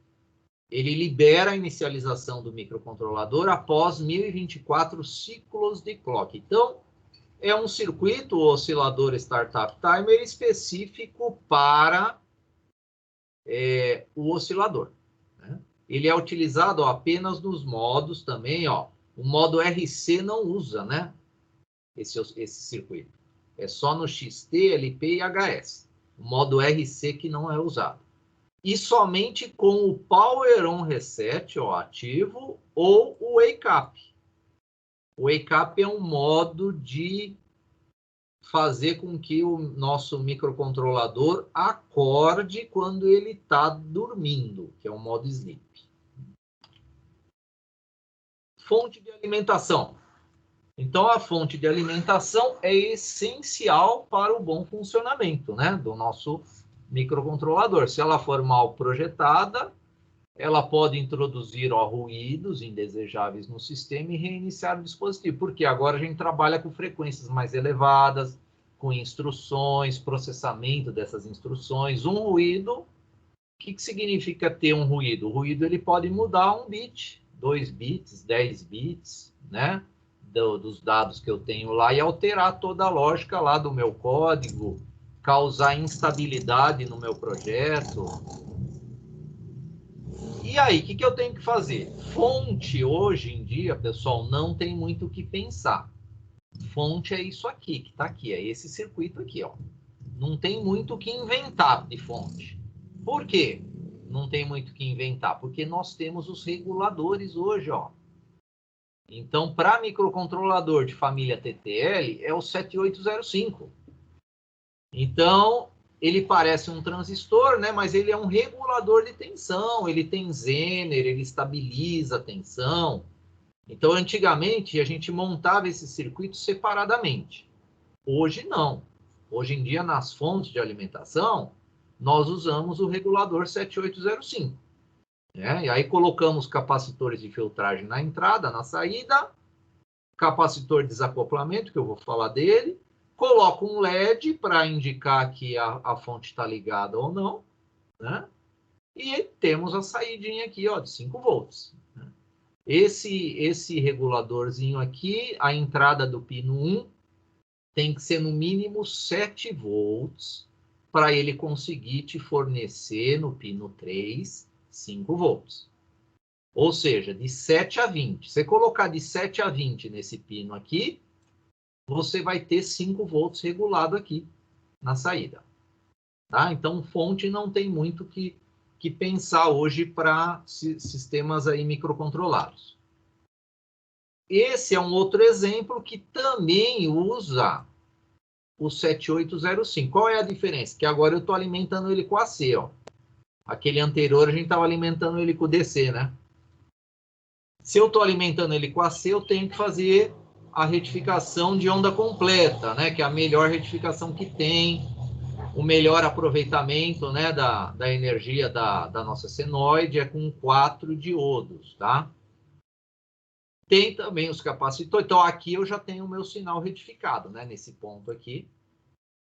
libera a inicialização do microcontrolador após 1024 ciclos de clock. Então, é um circuito oscilador startup timer específico para o oscilador. Né? Ele é utilizado apenas nos modos também, ó. O modo RC não usa, né? Esse circuito. É só no XT, LP e HS. O modo RC que não é usado. E somente com o Power On Reset, ó, ativo, ou o Wake Up. O Wake Up é um modo de fazer com que o nosso microcontrolador acorde quando ele está dormindo, que é o modo sleep. Fonte de alimentação. Então, a fonte de alimentação é essencial para o bom funcionamento, né, do nosso microcontrolador. Se ela for mal projetada, ela pode introduzir ruídos indesejáveis no sistema e reiniciar o dispositivo, porque agora a gente trabalha com frequências mais elevadas, com instruções, processamento dessas instruções. Um ruído, o que significa ter um ruído? O ruído ele pode mudar 1 bit, 2 bits, 10 bits, né? Dos dados que eu tenho lá e alterar toda a lógica lá do meu código, causar instabilidade no meu projeto. E aí, o que eu tenho que fazer? Fonte, hoje em dia, pessoal, não tem muito o que pensar. Fonte é isso aqui, que está aqui, é esse circuito aqui, ó. Não tem muito o que inventar de fonte. Por quê? Não tem muito o que inventar, porque nós temos os reguladores hoje, ó. Então, para microcontrolador de família TTL, é o 7805. Então, ele parece um transistor, né? Mas ele é um regulador de tensão, ele tem Zener, ele estabiliza a tensão. Então, antigamente, a gente montava esse circuito separadamente. Hoje, não. Hoje em dia, nas fontes de alimentação, nós usamos o regulador 7805. Né? E aí colocamos capacitores de filtragem na entrada, na saída, capacitor de desacoplamento, que eu vou falar dele, coloco um LED para indicar que a fonte está ligada ou não, né? E temos a saídinha aqui, ó, de 5 volts. Né? Esse reguladorzinho aqui, a entrada do pino 1 tem que ser no mínimo 7 volts para ele conseguir te fornecer no pino 3 5 volts. Ou seja, de 7 a 20. Você colocar de 7 a 20 nesse pino aqui, você vai ter 5 volts regulado aqui na saída. Tá? Então, fonte não tem muito que pensar hoje para sistemas aí microcontrolados. Esse é um outro exemplo que também usa o 7805. Qual é a diferença? Que agora eu estou alimentando ele com AC, ó. Aquele anterior a gente estava alimentando ele com DC, né? Se eu estou alimentando ele com AC, eu tenho que fazer a retificação de onda completa, né? Que é a melhor retificação que tem, o melhor aproveitamento, né, da energia da nossa senoide é com 4 diodos, tá? Tem também os capacitores. Então, aqui eu já tenho o meu sinal retificado, né? Nesse ponto aqui,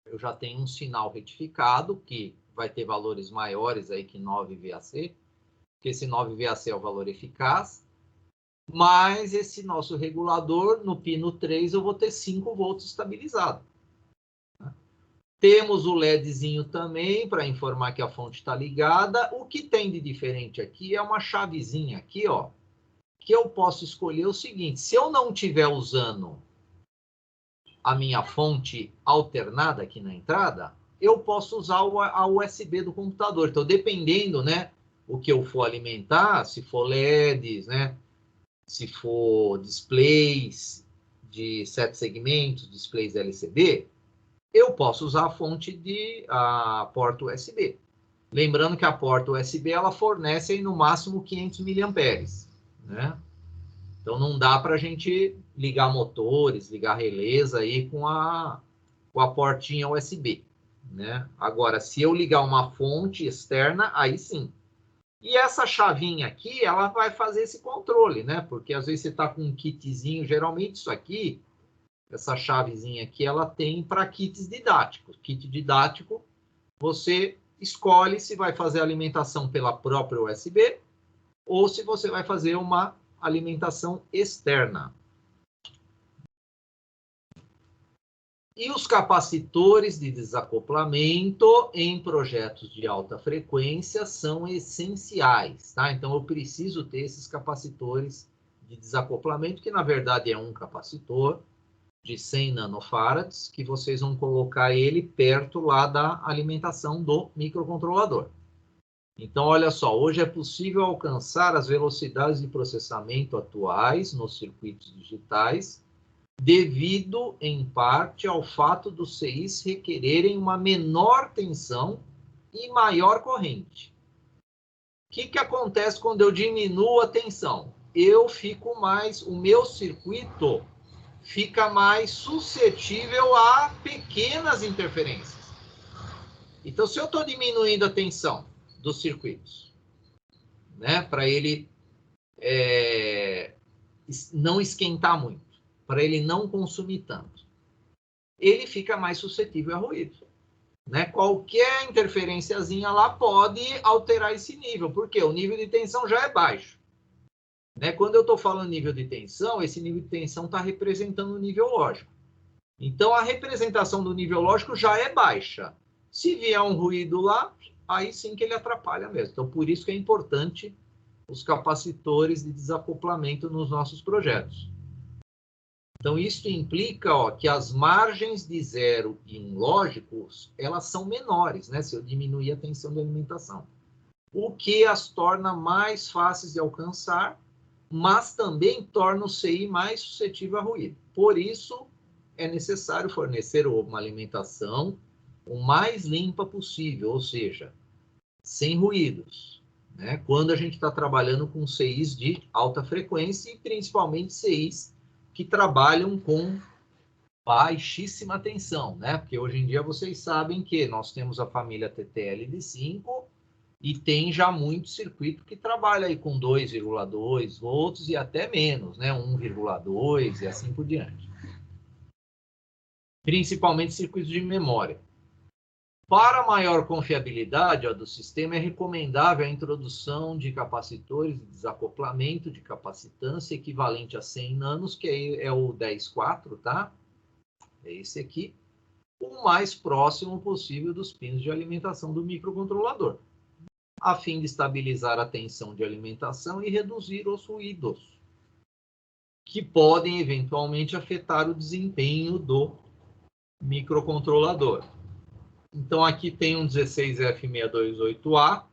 eu já tenho um sinal retificado que vai ter valores maiores aí que 9 VAC, porque esse 9 VAC é o valor eficaz. Mas esse nosso regulador, no pino 3, eu vou ter 5 volts estabilizado. Temos o LEDzinho também para informar que a fonte está ligada. O que tem de diferente aqui é uma chavezinha aqui, ó, que eu posso escolher o seguinte: se eu não estiver usando a minha fonte alternada aqui na entrada, eu posso usar a USB do computador. Então, dependendo, né, o que eu for alimentar, se for LEDs, né, se for displays de 7 segmentos, displays LCD, eu posso usar a fonte de porta USB. Lembrando que a porta USB ela fornece aí no máximo 500 miliamperes, né? Então não dá para a gente ligar motores, ligar relés aí com a portinha USB, né? Agora, se eu ligar uma fonte externa, aí sim. E essa chavinha aqui, ela vai fazer esse controle, né? Porque às vezes você está com um kitzinho, geralmente isso aqui, essa chavezinha aqui, ela tem para kits didáticos. Kit didático, você escolhe se vai fazer alimentação pela própria USB ou se você vai fazer uma alimentação externa. E os capacitores de desacoplamento em projetos de alta frequência são essenciais, tá? Então, eu preciso ter esses capacitores de desacoplamento, que na verdade é um capacitor de 100 nanofarads, que vocês vão colocar ele perto lá da alimentação do microcontrolador. Então, olha só, hoje é possível alcançar as velocidades de processamento atuais nos circuitos digitais, devido, em parte, ao fato dos CIs requererem uma menor tensão e maior corrente. O que acontece quando eu diminuo a tensão? O meu circuito fica mais suscetível a pequenas interferências. Então, se eu estou diminuindo a tensão dos circuitos, né, para ele não esquentar muito, para ele não consumir tanto, ele fica mais suscetível a ruído. Né? Qualquer interferenciazinha lá pode alterar esse nível, porque o nível de tensão já é baixo. Né? Quando eu estou falando nível de tensão, esse nível de tensão está representando o nível lógico. Então, a representação do nível lógico já é baixa. Se vier um ruído lá, aí sim que ele atrapalha mesmo. Então, por isso que é importante os capacitores de desacoplamento nos nossos projetos. Então, isso implica, ó, que as margens de 0 e 1 lógicos, elas são menores, né? Se eu diminuir a tensão de alimentação. O que as torna mais fáceis de alcançar, mas também torna o CI mais suscetível a ruído. Por isso, é necessário fornecer uma alimentação o mais limpa possível, ou seja, sem ruídos, né? Quando a gente está trabalhando com CIs de alta frequência e principalmente CIs que trabalham com baixíssima tensão, né? Porque hoje em dia vocês sabem que nós temos a família TTL de 5 e tem já muito circuito que trabalha aí com 2,2 volts e até menos, né? 1,2 e assim por diante. Principalmente circuitos de memória. Para maior confiabilidade do sistema, é recomendável a introdução de capacitores de desacoplamento de capacitância equivalente a 100 nanos, que é o 10.4, tá? É esse aqui, o mais próximo possível dos pinos de alimentação do microcontrolador, a fim de estabilizar a tensão de alimentação e reduzir os ruídos. que podem eventualmente afetar o desempenho do microcontrolador. Então, aqui tem um 16F628A.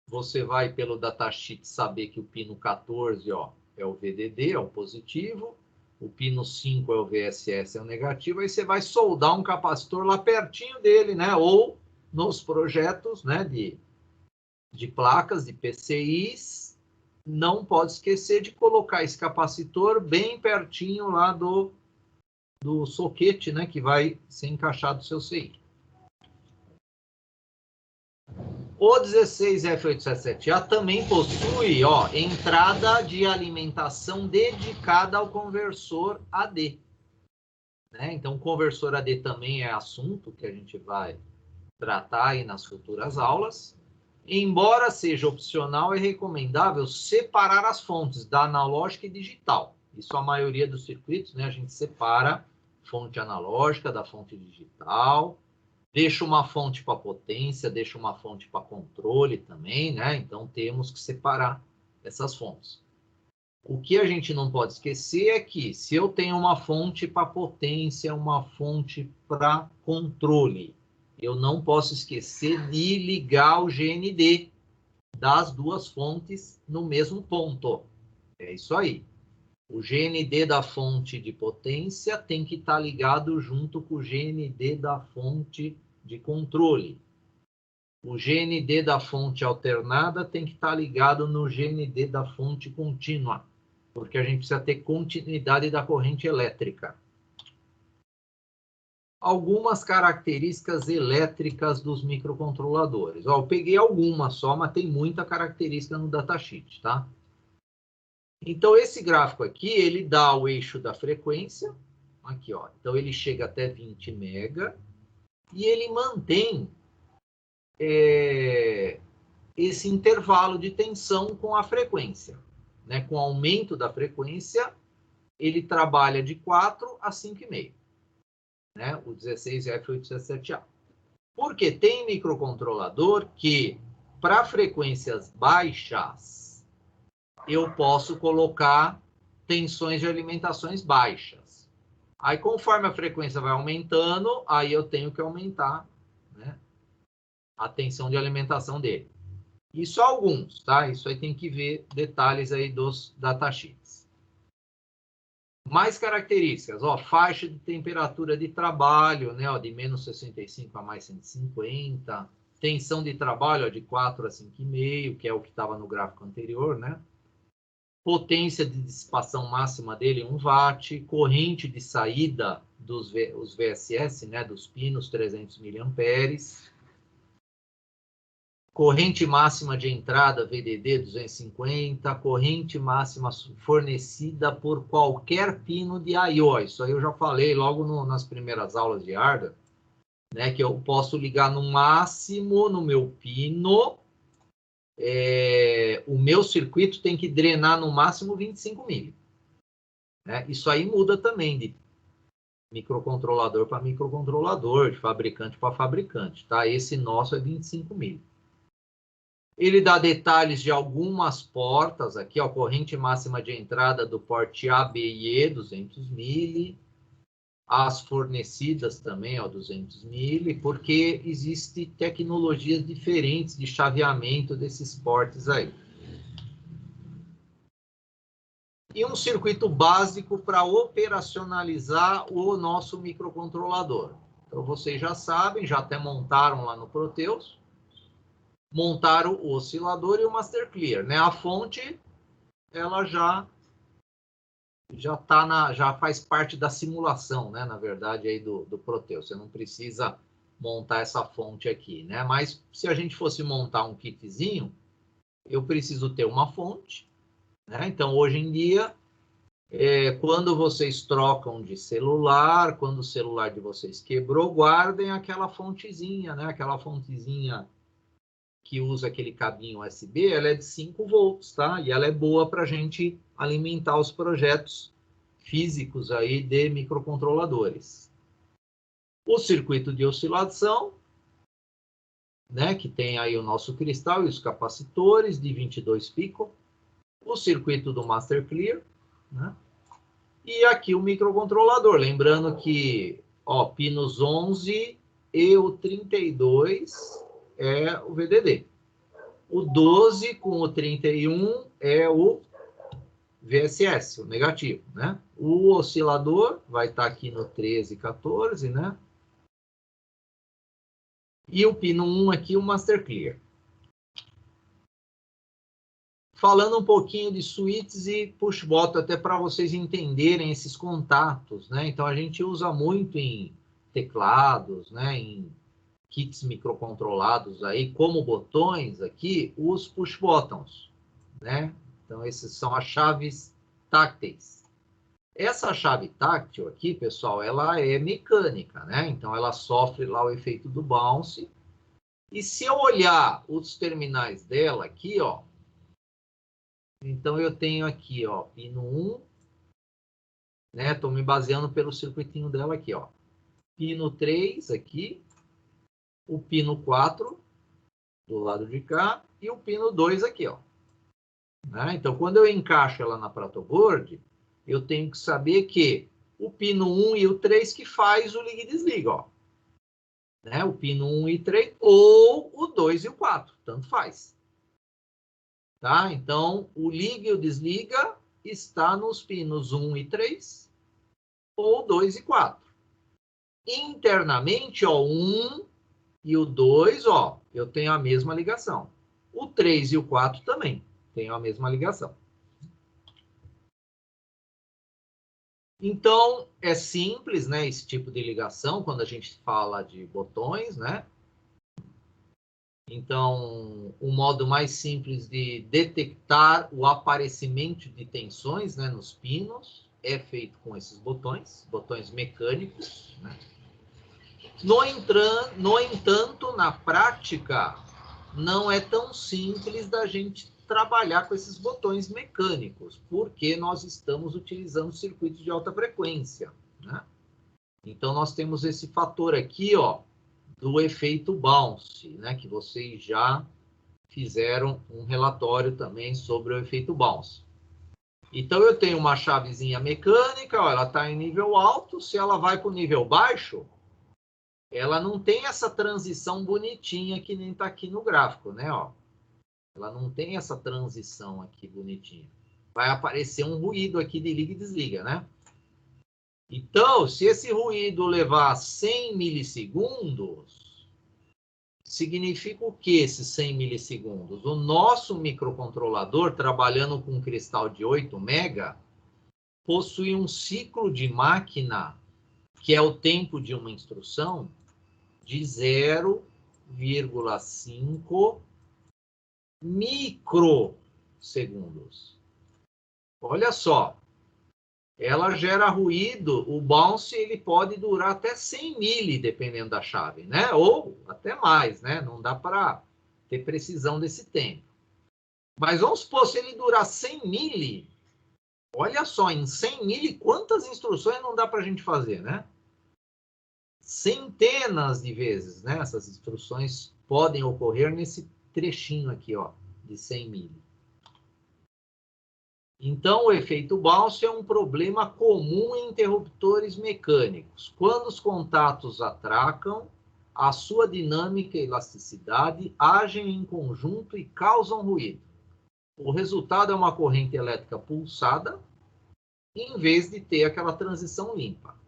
Você vai pelo datasheet saber que o pino 14, ó, é o VDD, é o positivo. O pino 5 é o VSS, é o negativo. Aí você vai soldar um capacitor lá pertinho dele, né? Ou nos projetos, né, de placas, de PCIs, não pode esquecer de colocar esse capacitor bem pertinho lá do soquete, né, que vai ser encaixado no seu CI. O 16F877A também possui, ó, entrada de alimentação dedicada ao conversor AD. Né? Então, o conversor AD também é assunto que a gente vai tratar aí nas futuras aulas. Embora seja opcional, é recomendável separar as fontes da analógica e digital. Isso a maioria dos circuitos, né? A gente separa fonte analógica da fonte digital, deixa uma fonte para potência, deixa uma fonte para controle também, né? Então, temos que separar essas fontes. O que a gente não pode esquecer é que se eu tenho uma fonte para potência, uma fonte para controle, eu não posso esquecer de ligar o GND das duas fontes no mesmo ponto. É isso aí. O GND da fonte de potência tem que estar ligado junto com o GND da fonte de controle. O GND da fonte alternada tem que estar ligado no GND da fonte contínua, porque a gente precisa ter continuidade da corrente elétrica. Algumas características elétricas dos microcontroladores. Ó, eu peguei algumas só, mas tem muita característica no datasheet, tá? Então, esse gráfico aqui, ele dá o eixo da frequência. Aqui, ó. Então, ele chega até 20 mega e ele mantém esse intervalo de tensão com a frequência. Né? Com o aumento da frequência, ele trabalha de 4 a 5,5. Né? O 16F877A. Porque tem microcontrolador que, para frequências baixas, eu posso colocar tensões de alimentações baixas. Aí, conforme a frequência vai aumentando, aí eu tenho que aumentar, né, a tensão de alimentação dele. Isso alguns, tá? Isso aí tem que ver detalhes aí dos datasheets. Mais características, ó, faixa de temperatura de trabalho, né, ó, de menos 65 a mais 150, tensão de trabalho, ó, de 4 a 5,5, que é o que estava no gráfico anterior, né? Potência de dissipação máxima dele, 1 watt, corrente de saída dos os VSS, né, dos pinos, 300 miliamperes, corrente máxima de entrada, VDD, 250, corrente máxima fornecida por qualquer pino de I/O. Isso aí eu já falei logo nas primeiras aulas de hardware, né, que eu posso ligar no máximo no meu pino, o meu circuito tem que drenar no máximo 25 mil. Né? Isso aí muda também de microcontrolador para microcontrolador, de fabricante para fabricante. Tá? Esse nosso é 25 mil. Ele dá detalhes de algumas portas aqui, ó, corrente máxima de entrada do porte A, B e E, 200 mil. As fornecidas também, ó, 200 mil, porque existem tecnologias diferentes de chaveamento desses portes aí. E um circuito básico para operacionalizar o nosso microcontrolador. Então, vocês já sabem, já até montaram lá no Proteus. Montaram o oscilador e o Master Clear, né? A fonte, ela já faz parte da simulação, né? Na verdade, aí do Proteus. Você não precisa montar essa fonte aqui, né? Mas se a gente fosse montar um kitzinho, eu preciso ter uma fonte, né? Então, hoje em dia, quando vocês trocam de celular, quando o celular de vocês quebrou, guardem aquela fontezinha, né? Aquela fontezinha que usa aquele cabinho USB, ela é de 5 volts, tá? E ela é boa para a gente alimentar os projetos físicos aí de microcontroladores. O circuito de oscilação, né? Que tem aí o nosso cristal e os capacitores de 22 pico. O circuito do Master Clear, né? E aqui o microcontrolador, lembrando que, ó, pinos 11 e o 32 é o VDD. O 12 com o 31 é o VSS, o negativo, né? O oscilador vai estar aqui no 13 e 14, né? E o pino 1 aqui, o Master Clear. Falando um pouquinho de switches e push button, até para vocês entenderem esses contatos, né? Então, a gente usa muito em teclados, né? Em kits microcontrolados aí, como botões aqui, os push buttons, né? Então, esses são as chaves tácteis. Essa chave táctil aqui, pessoal, ela é mecânica, né? Então, ela sofre lá o efeito do bounce. E se eu olhar os terminais dela aqui, ó, então eu tenho aqui, ó, pino 1, né? Estou me baseando pelo circuitinho dela aqui, ó. Pino 3 aqui, o pino 4 do lado de cá e o pino 2 aqui, ó. Né? Então, quando eu encaixo ela na protoboard, eu tenho que saber que o pino 1 e o 3 que faz o liga e desliga, ó. Né? O pino 1 e 3 ou o 2 e o 4, tanto faz. Tá? Então, o liga e o desliga está nos pinos 1 e 3 ou 2 e 4. Internamente, ó, 1 e o 2, ó, eu tenho a mesma ligação. O 3 e o 4 também tenho a mesma ligação. Então, é simples, né, esse tipo de ligação, quando a gente fala de botões, né? Então, o modo mais simples de detectar o aparecimento de tensões, né, nos pinos é feito com esses botões mecânicos, né? No entanto, na prática, não é tão simples da gente trabalhar com esses botões mecânicos, porque nós estamos utilizando circuitos de alta frequência, né? Então, nós temos esse fator aqui, ó, do efeito bounce, né? Que vocês já fizeram um relatório também sobre o efeito bounce. Então, eu tenho uma chavezinha mecânica, ó, ela está em nível alto. Se ela vai para o nível baixo, ela não tem essa transição bonitinha que nem está aqui no gráfico, né? Ó. Ela não tem essa transição aqui bonitinha. Vai aparecer um ruído aqui de liga e desliga, né? Então, se esse ruído levar 100 milissegundos, significa o que esses 100 milissegundos? O nosso microcontrolador, trabalhando com um cristal de 8 mega, possui um ciclo de máquina, que é o tempo de uma instrução, de 0,5 microsegundos. Olha só, ela gera ruído, o bounce ele pode durar até 100 mili, dependendo da chave, né? Ou até mais, né? Não dá para ter precisão desse tempo. Mas vamos supor, se ele durar 100 mili, olha só, em 100 mili, quantas instruções não dá para a gente fazer, né? Centenas de vezes, né? Essas instruções podem ocorrer nesse trechinho aqui, ó, de 100 mili. Então, o efeito bounce é um problema comum em interruptores mecânicos. Quando os contatos atracam, a sua dinâmica e elasticidade agem em conjunto e causam ruído. O resultado é uma corrente elétrica pulsada, em vez de ter aquela transição limpa.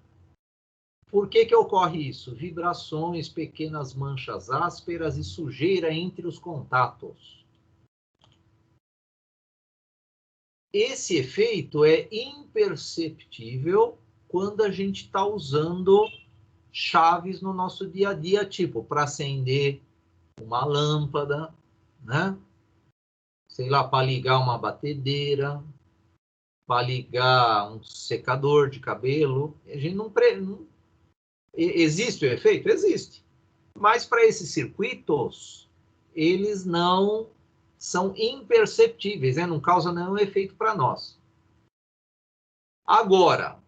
Por que ocorre isso? Vibrações, pequenas manchas ásperas e sujeira entre os contatos. Esse efeito é imperceptível quando a gente está usando chaves no nosso dia a dia, tipo, para acender uma lâmpada, né? Sei lá, para ligar uma batedeira, para ligar um secador de cabelo. A gente não... Existe o efeito? Existe. Mas para esses circuitos, eles não são imperceptíveis, né? Não causam nenhum efeito para nós. Agora,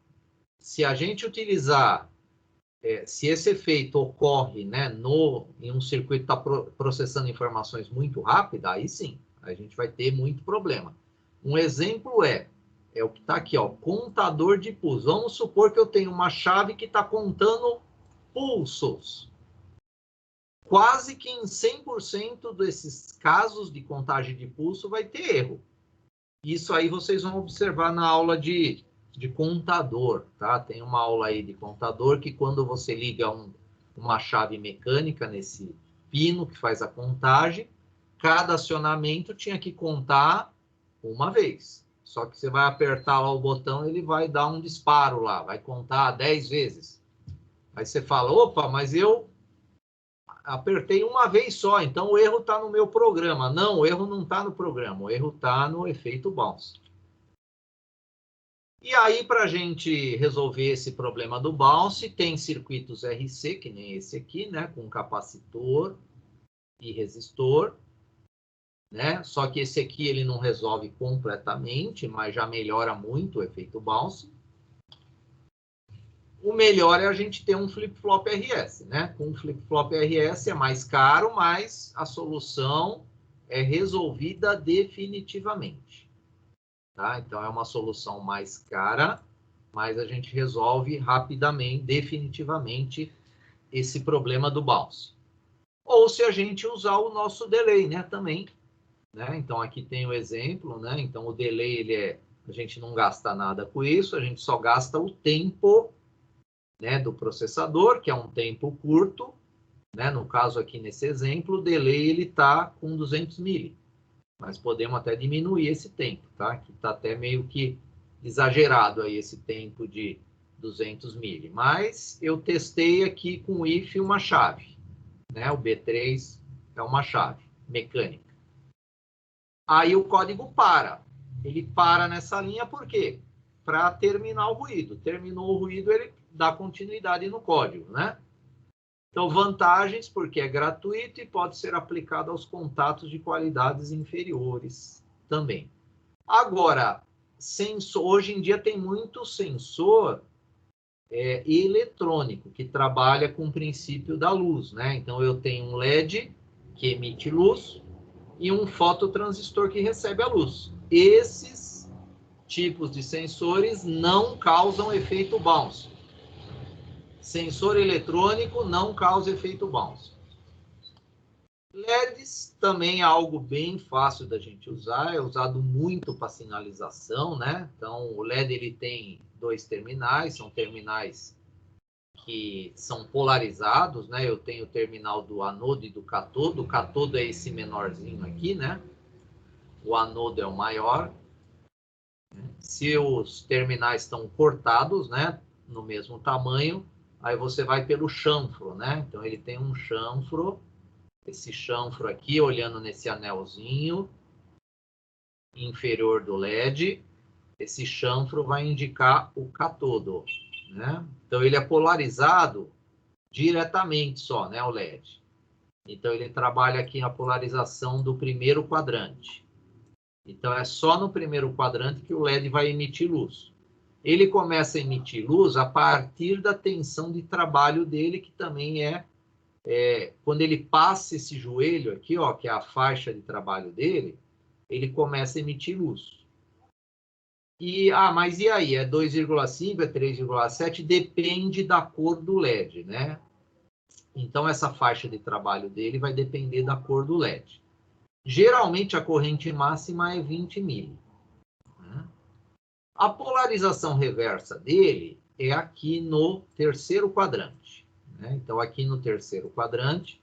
se a gente utilizar, se esse efeito ocorre, né, em um circuito que está processando informações muito rápidas, aí sim, a gente vai ter muito problema. Um exemplo é é o que está aqui, ó, contador de pulsos. Vamos supor que eu tenho uma chave que está contando pulsos. Quase que em 100% desses casos de contagem de pulso vai ter erro. Isso aí vocês vão observar na aula de contador, tá? Tem uma aula aí de contador que quando você liga uma chave mecânica nesse pino que faz a contagem, cada acionamento tinha que contar uma vez. Só que você vai apertar lá o botão, ele vai dar um disparo lá, vai contar 10 vezes. Aí você fala, opa, mas eu apertei uma vez só, então o erro está no meu programa. Não, o erro não está no programa, o erro está no efeito bounce. E aí, para a gente resolver esse problema do bounce, tem circuitos RC, que nem esse aqui, né, com capacitor e resistor, né? Só que esse aqui ele não resolve completamente, mas já melhora muito o efeito bounce. O melhor é a gente ter um flip-flop RS, né? Com um flip-flop RS é mais caro, mas a solução é resolvida definitivamente. Tá? Então, é uma solução mais cara, mas a gente resolve rapidamente, definitivamente, esse problema do bounce. Ou se a gente usar o nosso delay, né? Também. Né? Então, aqui tem o exemplo, né? Então, o delay, a gente não gasta nada com isso, a gente só gasta o tempo, né, do processador, que é um tempo curto, né? No caso aqui nesse exemplo, o delay ele está com 200 mili, mas podemos até diminuir esse tempo, tá? Que está até meio que exagerado aí esse tempo de 200 mili, mas eu testei aqui com o if uma chave, né? O B3 é uma chave mecânica. Aí o código para, ele para nessa linha por quê? Para terminar o ruído. Terminou o ruído, ele dá continuidade no código, né? Então, vantagens, porque é gratuito e pode ser aplicado aos contatos de qualidades inferiores também. Agora, hoje em dia tem muito sensor eletrônico que trabalha com o princípio da luz, né? Então, eu tenho um LED que emite luz e um fototransistor que recebe a luz. Esses tipos de sensores não causam efeito bounce. Sensor eletrônico não causa efeito bounce. LEDs também é algo bem fácil da gente usar, é usado muito para sinalização, né? Então, o LED ele tem 2 terminais, são terminais que são polarizados, né? Eu tenho o terminal do anodo e do catodo. O catodo é esse menorzinho aqui, né? O anodo é o maior. Se os terminais estão cortados, né? No mesmo tamanho, aí você vai pelo chanfro, né? Então, ele tem um chanfro, esse chanfro aqui, olhando nesse anelzinho inferior do LED, esse chanfro vai indicar o catodo, né? Então, ele é polarizado diretamente só, né, o LED. Então, ele trabalha aqui na polarização do primeiro quadrante. Então, é só no primeiro quadrante que o LED vai emitir luz. Ele começa a emitir luz a partir da tensão de trabalho dele, que também quando ele passa esse joelho aqui, ó, que é a faixa de trabalho dele, ele começa a emitir luz. Mas e aí? É 2,5, é 3,7? Depende da cor do LED, né? Então, essa faixa de trabalho dele vai depender da cor do LED. Geralmente, a corrente máxima é 20 mili. A polarização reversa dele é aqui no terceiro quadrante, né? Então, aqui no terceiro quadrante,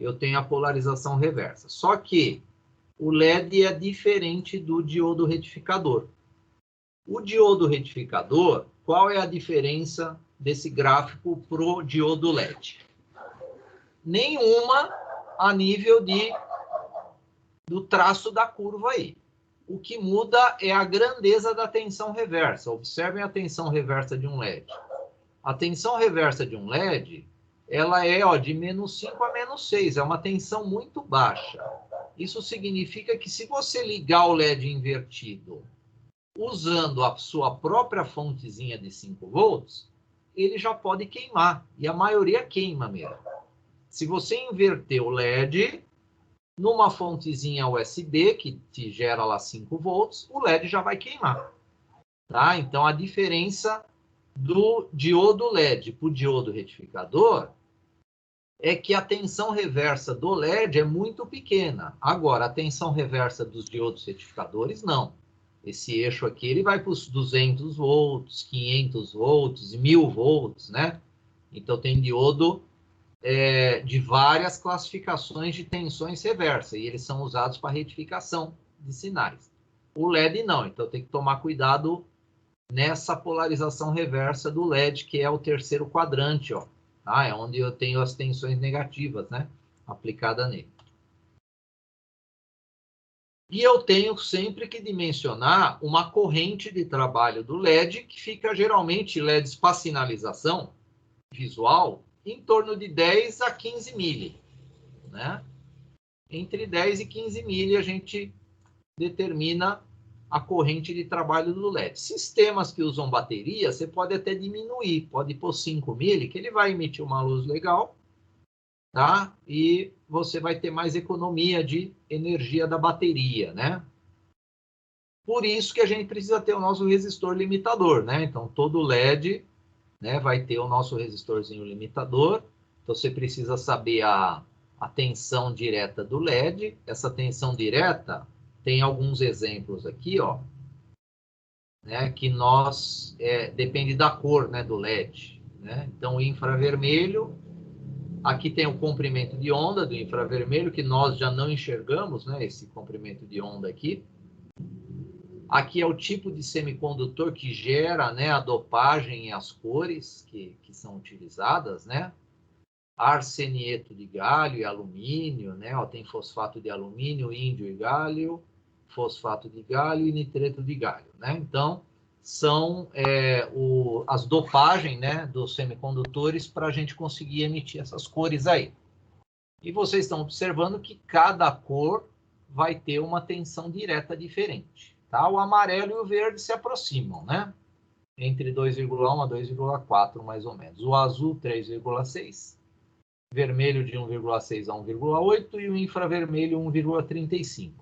eu tenho a polarização reversa. Só que o LED é diferente do diodo retificador. O diodo retificador, qual é a diferença desse gráfico para o diodo LED? Nenhuma a nível do traço da curva aí. O que muda é a grandeza da tensão reversa. Observem a tensão reversa de um LED. A tensão reversa de um LED, ela é de -5 a -6. É uma tensão muito baixa. Isso significa que se você ligar o LED invertido usando a sua própria fontezinha de 5 volts, ele já pode queimar. E a maioria queima mesmo. Se você inverter o LED numa fontezinha USB, que te gera lá 5 volts, o LED já vai queimar. Tá? Então, a diferença do diodo LED para o diodo retificador é que a tensão reversa do LED é muito pequena. Agora, a tensão reversa dos diodos retificadores, não. Esse eixo aqui, ele vai para os 200 volts, 500 volts, 1000 volts, né? Então, tem diodo de várias classificações de tensões reversas, e eles são usados para retificação de sinais. O LED não, então tem que tomar cuidado nessa polarização reversa do LED, que é o terceiro quadrante, ó. Tá? É onde eu tenho as tensões negativas, né? Aplicada nele. E eu tenho sempre que dimensionar uma corrente de trabalho do LED, que fica geralmente LEDs para sinalização visual, em torno de 10 a 15 mili, né? Entre 10 e 15 mili a gente determina a corrente de trabalho do LED. Sistemas que usam bateria, você pode até diminuir, pode pôr 5 mili, que ele vai emitir uma luz legal, tá? E você vai ter mais economia de energia da bateria, né? Por isso que a gente precisa ter o nosso resistor limitador, né? Então, todo LED, né, vai ter o nosso resistorzinho limitador. Então, você precisa saber a tensão direta do LED. Essa tensão direta tem alguns exemplos aqui, ó, né, que depende da cor, né, do LED, né? Então, o infravermelho, aqui tem o comprimento de onda do infravermelho, que nós já não enxergamos, né, esse comprimento de onda aqui. Aqui é o tipo de semicondutor que gera, né, a dopagem e as cores que são utilizadas, né? Arsenieto de galho e alumínio, né? Ó, tem fosfato de alumínio, índio e galho, fosfato de galho e nitreto de galho, né? Então, são as dopagens, né, dos semicondutores para a gente conseguir emitir essas cores aí. E vocês estão observando que cada cor vai ter uma tensão direta diferente. Tá? O amarelo e o verde se aproximam, né? Entre 2,1 a 2,4, mais ou menos. O azul, 3,6. Vermelho, de 1,6 a 1,8. E o infravermelho, 1,35.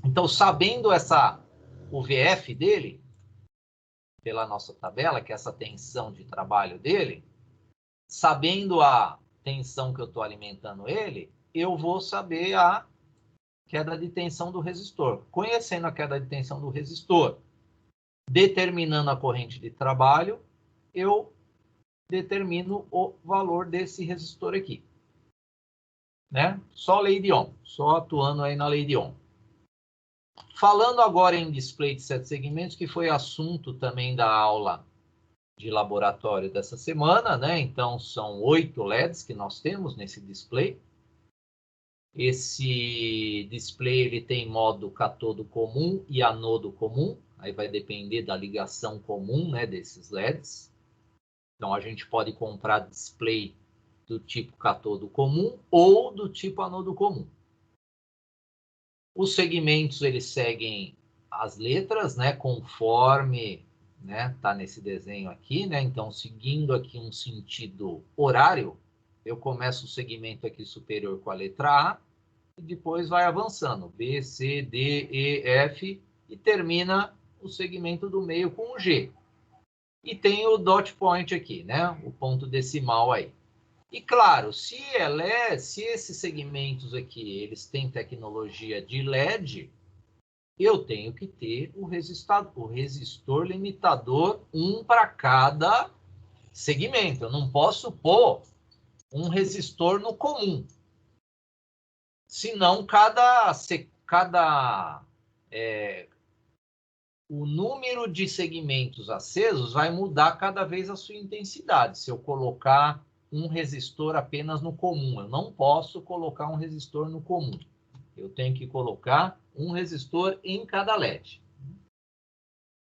Então, sabendo o VF dele, pela nossa tabela, que é essa tensão de trabalho dele, sabendo a tensão que eu estou alimentando ele, eu vou saber a queda de tensão do resistor. Conhecendo a queda de tensão do resistor, determinando a corrente de trabalho, eu determino o valor desse resistor aqui. Né? Só lei de Ohm, só atuando aí na lei de Ohm. Falando agora em display de 7 segmentos, que foi assunto também da aula de laboratório dessa semana, né? Então, são 8 LEDs que nós temos nesse display. Esse display ele tem modo catodo comum e anodo comum. Aí vai depender da ligação comum, né, desses LEDs. Então, a gente pode comprar display do tipo catodo comum ou do tipo anodo comum. Os segmentos, eles seguem as letras, né, conforme, né, tá nesse desenho aqui, né? Então, seguindo aqui um sentido horário, eu começo o segmento aqui superior com a letra A, e depois vai avançando, B, C, D, E, F, e termina o segmento do meio com o G. E tem o dot point aqui, né? O ponto decimal aí. E claro, se esses segmentos aqui, eles têm tecnologia de LED, eu tenho que ter o resistor limitador, um para cada segmento. Eu não posso pôr um resistor no comum. Senão, o número de segmentos acesos vai mudar cada vez a sua intensidade. Se eu colocar um resistor apenas no comum, eu não posso colocar um resistor no comum. Eu tenho que colocar um resistor em cada LED.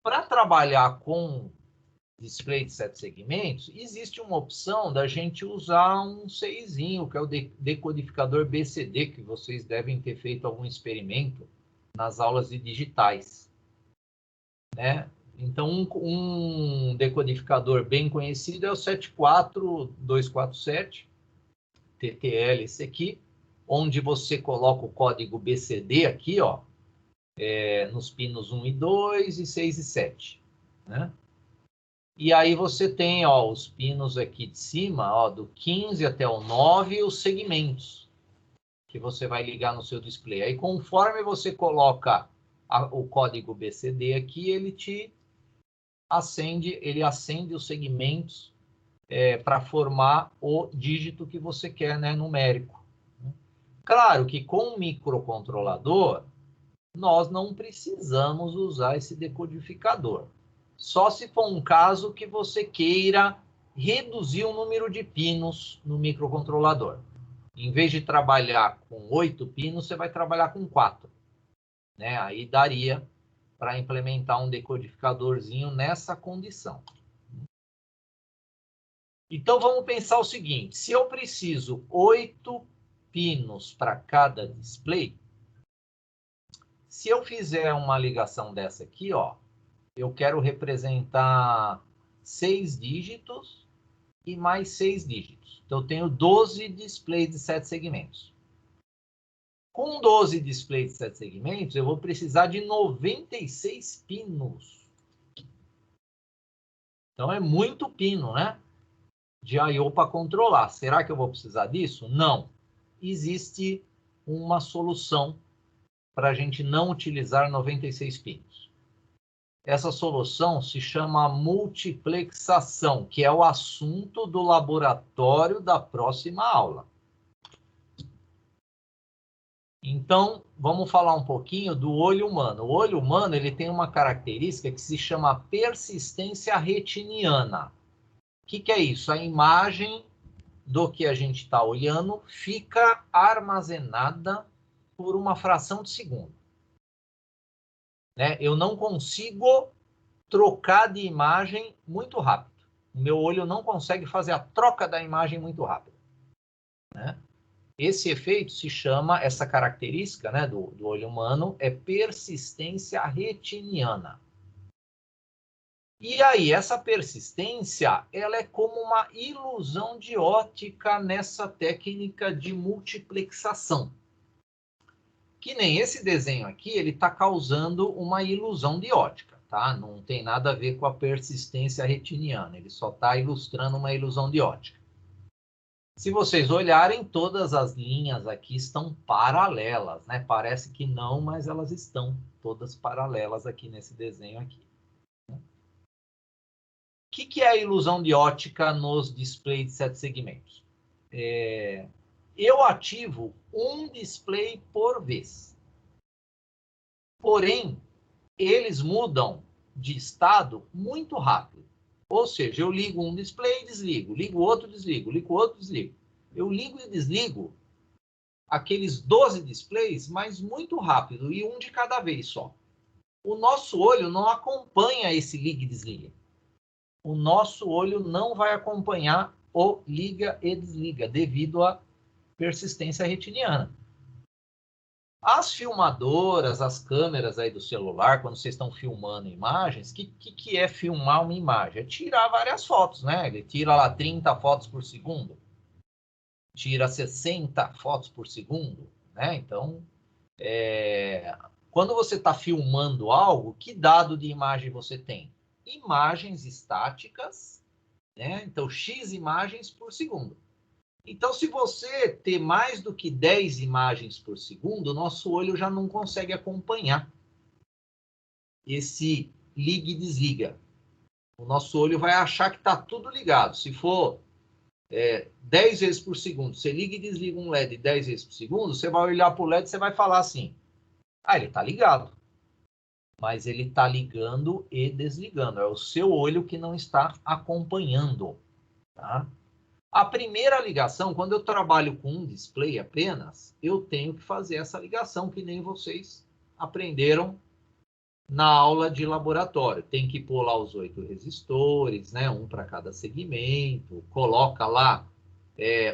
Para trabalhar com display de 7 segmentos, existe uma opção da gente usar um CIzinho, que é o decodificador BCD, que vocês devem ter feito algum experimento nas aulas de digitais, né? Então, um decodificador bem conhecido é o 74247, TTL, esse aqui, onde você coloca o código BCD aqui, ó, nos pinos 1 e 2 e 6 e 7. né? E aí você tem, ó, os pinos aqui de cima, ó, do 15 até o 9, e os segmentos que você vai ligar no seu display. Aí, conforme você coloca o código BCD aqui, ele acende os segmentos para formar o dígito que você quer, né, numérico. Claro que com o microcontrolador, nós não precisamos usar esse decodificador. Só se for um caso que você queira reduzir o número de pinos no microcontrolador. Em vez de trabalhar com 8 pinos, você vai trabalhar com 4. Né? Aí daria para implementar um decodificadorzinho nessa condição. Então, vamos pensar o seguinte. Se eu preciso 8 pinos para cada display, se eu fizer uma ligação dessa aqui, ó, eu quero representar 6 dígitos e mais 6 dígitos. Então, eu tenho 12 displays de 7 segmentos. Com 12 displays de 7 segmentos, eu vou precisar de 96 pinos. Então, é muito pino, né? De I/O para controlar. Será que eu vou precisar disso? Não. Existe uma solução para a gente não utilizar 96 pinos. Essa solução se chama multiplexação, que é o assunto do laboratório da próxima aula. Então, vamos falar um pouquinho do olho humano. O olho humano ele tem uma característica que se chama persistência retiniana. O que é isso? A imagem do que a gente está olhando fica armazenada por uma fração de segundo. Né? Eu não consigo trocar de imagem muito rápido. O meu olho não consegue fazer a troca da imagem muito rápido. Né? Esse efeito se chama, essa característica, né, do olho humano, é persistência retiniana. E aí, essa persistência, ela é como uma ilusão de ótica nessa técnica de multiplexação. Que nem esse desenho aqui, ele está causando uma ilusão de ótica, tá? Não tem nada a ver com a persistência retiniana, ele só está ilustrando uma ilusão de ótica. Se vocês olharem, todas as linhas aqui estão paralelas, né? Parece que não, mas elas estão todas paralelas aqui nesse desenho aqui. O que é a ilusão de ótica nos displays de 7 segmentos? Eu ativo um display por vez. Porém, eles mudam de estado muito rápido. Ou seja, eu ligo um display e desligo, ligo outro, desligo, ligo outro, desligo. Eu ligo e desligo aqueles 12 displays, mas muito rápido, e um de cada vez só. O nosso olho não acompanha esse liga e desliga. O nosso olho não vai acompanhar o liga e desliga, devido à persistência retiniana. As filmadoras, as câmeras aí do celular, quando vocês estão filmando imagens, que é filmar uma imagem? É tirar várias fotos, né? Ele tira lá 30 fotos por segundo, tira 60 fotos por segundo, né? Então, quando você está filmando algo, que dado de imagem você tem? Imagens estáticas, né? Então, X imagens por segundo. Então, se você ter mais do que 10 imagens por segundo, o nosso olho já não consegue acompanhar esse liga e desliga. O nosso olho vai achar que está tudo ligado. Se for 10 vezes por segundo, você liga e desliga um LED 10 vezes por segundo, você vai olhar para o LED e você vai falar assim, ele está ligado. Mas ele está ligando e desligando. É o seu olho que não está acompanhando. Tá? A primeira ligação, quando eu trabalho com um display apenas, eu tenho que fazer essa ligação, que nem vocês aprenderam na aula de laboratório. Tem que pôr lá os 8 resistores, né? Um para cada segmento. Coloca lá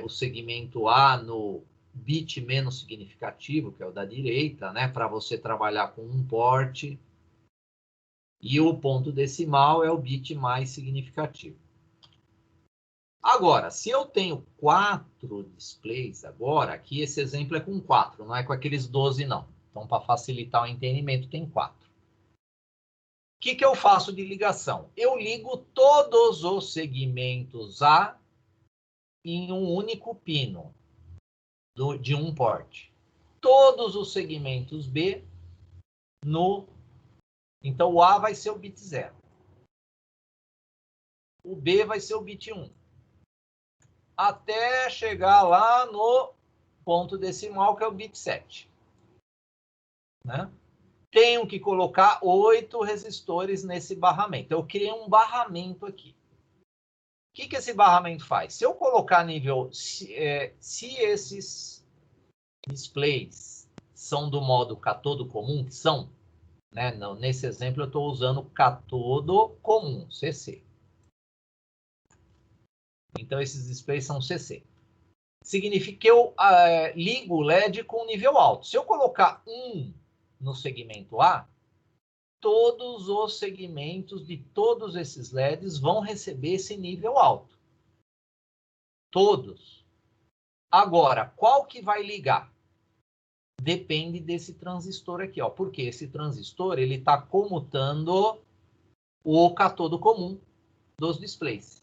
o segmento A no bit menos significativo, que é o da direita, né? Para você trabalhar com um porte. E o ponto decimal é o bit mais significativo. Agora, se eu tenho 4 displays agora, aqui esse exemplo é com 4, não é com aqueles 12 não. Então, para facilitar o entendimento, tem 4. O que eu faço de ligação? Eu ligo todos os segmentos A em um único pino de um porte. Todos os segmentos B no... Então, o A vai ser o bit 0. O B vai ser o bit 1. Até chegar lá no ponto decimal, que é o bit 7. Né? Tenho que colocar 8 resistores nesse barramento. Eu criei um barramento aqui. O que esse barramento faz? Se eu colocar nível... Se esses displays são do modo catodo comum, que são, né? Nesse exemplo, eu estou usando catodo comum, CC. Então, esses displays são CC. Significa que eu ligo o LED com nível alto. Se eu colocar 1 no segmento A, todos os segmentos de todos esses LEDs vão receber esse nível alto. Todos. Agora, qual que vai ligar? Depende desse transistor aqui, ó. Porque esse transistor ele está comutando o catodo comum dos displays.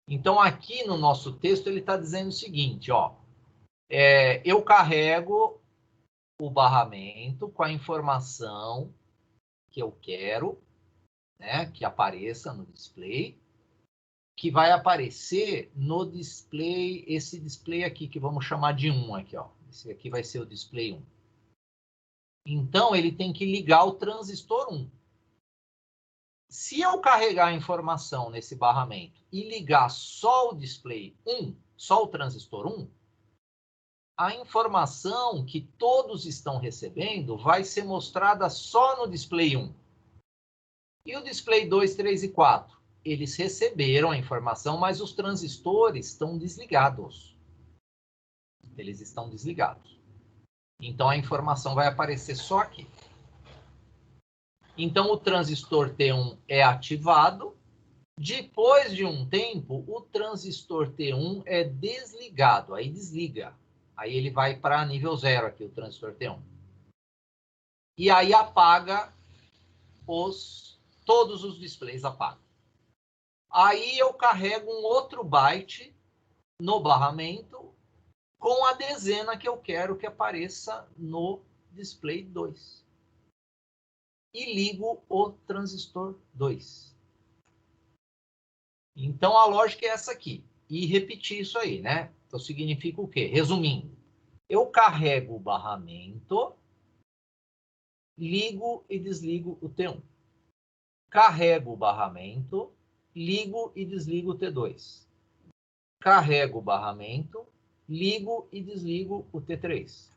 Então, aqui no nosso texto, ele está dizendo o seguinte, ó. Eu carrego o barramento com a informação que eu quero, né, que apareça no display, que vai aparecer no display, esse display aqui, que vamos chamar de 1 aqui, ó. Esse aqui vai ser o display 1. Então, ele tem que ligar o transistor 1. Se eu carregar a informação nesse barramento e ligar só o display 1, só o transistor 1, a informação que todos estão recebendo vai ser mostrada só no display 1. E o display 2, 3 e 4? Eles receberam a informação, mas os transistores estão desligados. Eles estão desligados. Então, a informação vai aparecer só aqui. Então, o transistor T1 é ativado. Depois de um tempo, o transistor T1 é desligado. Aí desliga. Aí ele vai para nível 0 aqui, o transistor T1. E aí apaga todos os displays apagam. Aí eu carrego um outro byte no barramento com a dezena que eu quero que apareça no display 2. E ligo o transistor 2. Então, a lógica é essa aqui. E repetir isso aí, né? Então, significa o quê? Resumindo, eu carrego o barramento, ligo e desligo o T1. Carrego o barramento, ligo e desligo o T2. Carrego o barramento, ligo e desligo o T3.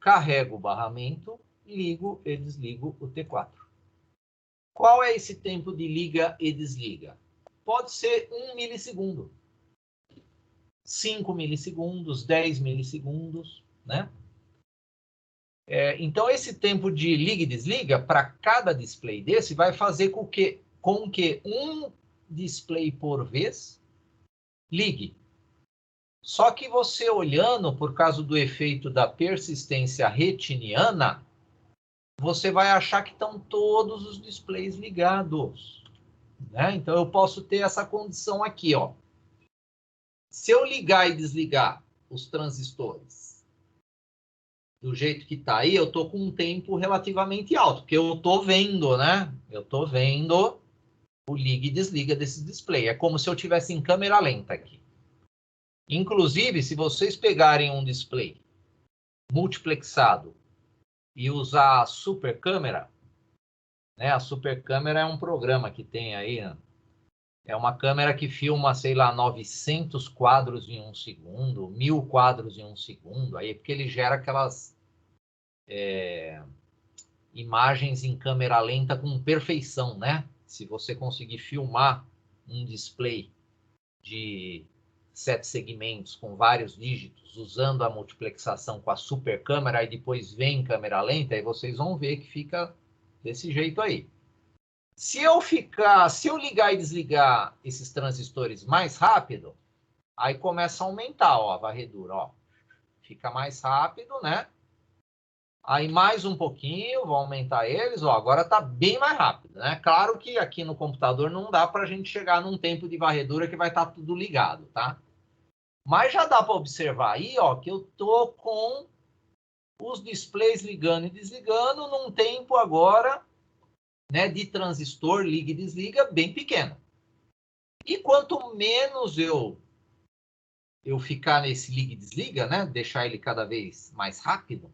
Carrego o barramento, ligo e desligo o T4. Qual é esse tempo de liga e desliga? Pode ser 1 milissegundo, 5 milissegundos, 10 milissegundos, né? Então, esse tempo de liga e desliga, para cada display desse, vai fazer com que um display por vez ligue. Só que você olhando, por causa do efeito da persistência retiniana, você vai achar que estão todos os displays ligados. Né? Então, eu posso ter essa condição aqui, ó. Se eu ligar e desligar os transistores do jeito que está aí, eu estou com um tempo relativamente alto, porque eu estou vendo, né? Eu estou vendo o liga e desliga desse display. É como se eu tivesse em câmera lenta aqui. Inclusive, se vocês pegarem um display multiplexado e usar a super câmera, né? A super câmera é um programa que tem aí, né? É uma câmera que filma, sei lá, 900 quadros em um segundo, 1000 quadros em um segundo, aí porque ele gera aquelas imagens em câmera lenta com perfeição, né? Se você conseguir filmar um display de 7 segmentos com vários dígitos, usando a multiplexação com a super câmera, e depois vem em câmera lenta, aí vocês vão ver que fica desse jeito aí. Se eu ligar e desligar esses transistores mais rápido, aí começa a aumentar, ó, a varredura, ó. Fica mais rápido, né? Aí mais um pouquinho, vou aumentar eles, ó, agora está bem mais rápido, né? Claro que aqui no computador não dá para a gente chegar num tempo de varredura que vai estar tudo ligado, tá? Mas já dá para observar aí, ó, que eu tô com os displays ligando e desligando num tempo agora, né, de transistor liga e desliga bem pequeno. E quanto menos eu ficar nesse liga e desliga, né, deixar ele cada vez mais rápido,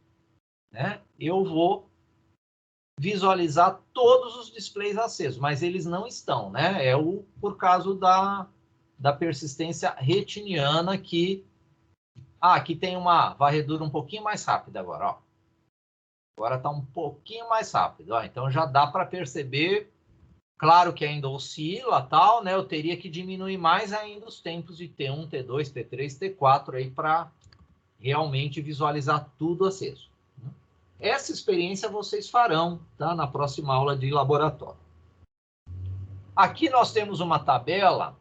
né, eu vou visualizar todos os displays acesos, mas eles não estão, né? Por causa da persistência retiniana que... aqui tem uma varredura um pouquinho mais rápida agora, ó. Agora está um pouquinho mais rápido, ó. Então já dá para perceber, claro que ainda oscila, tal, né? Eu teria que diminuir mais ainda os tempos de T1, T2, T3, T4 aí para realmente visualizar tudo aceso. Essa experiência vocês farão, tá? Na próxima aula de laboratório. Aqui nós temos uma tabela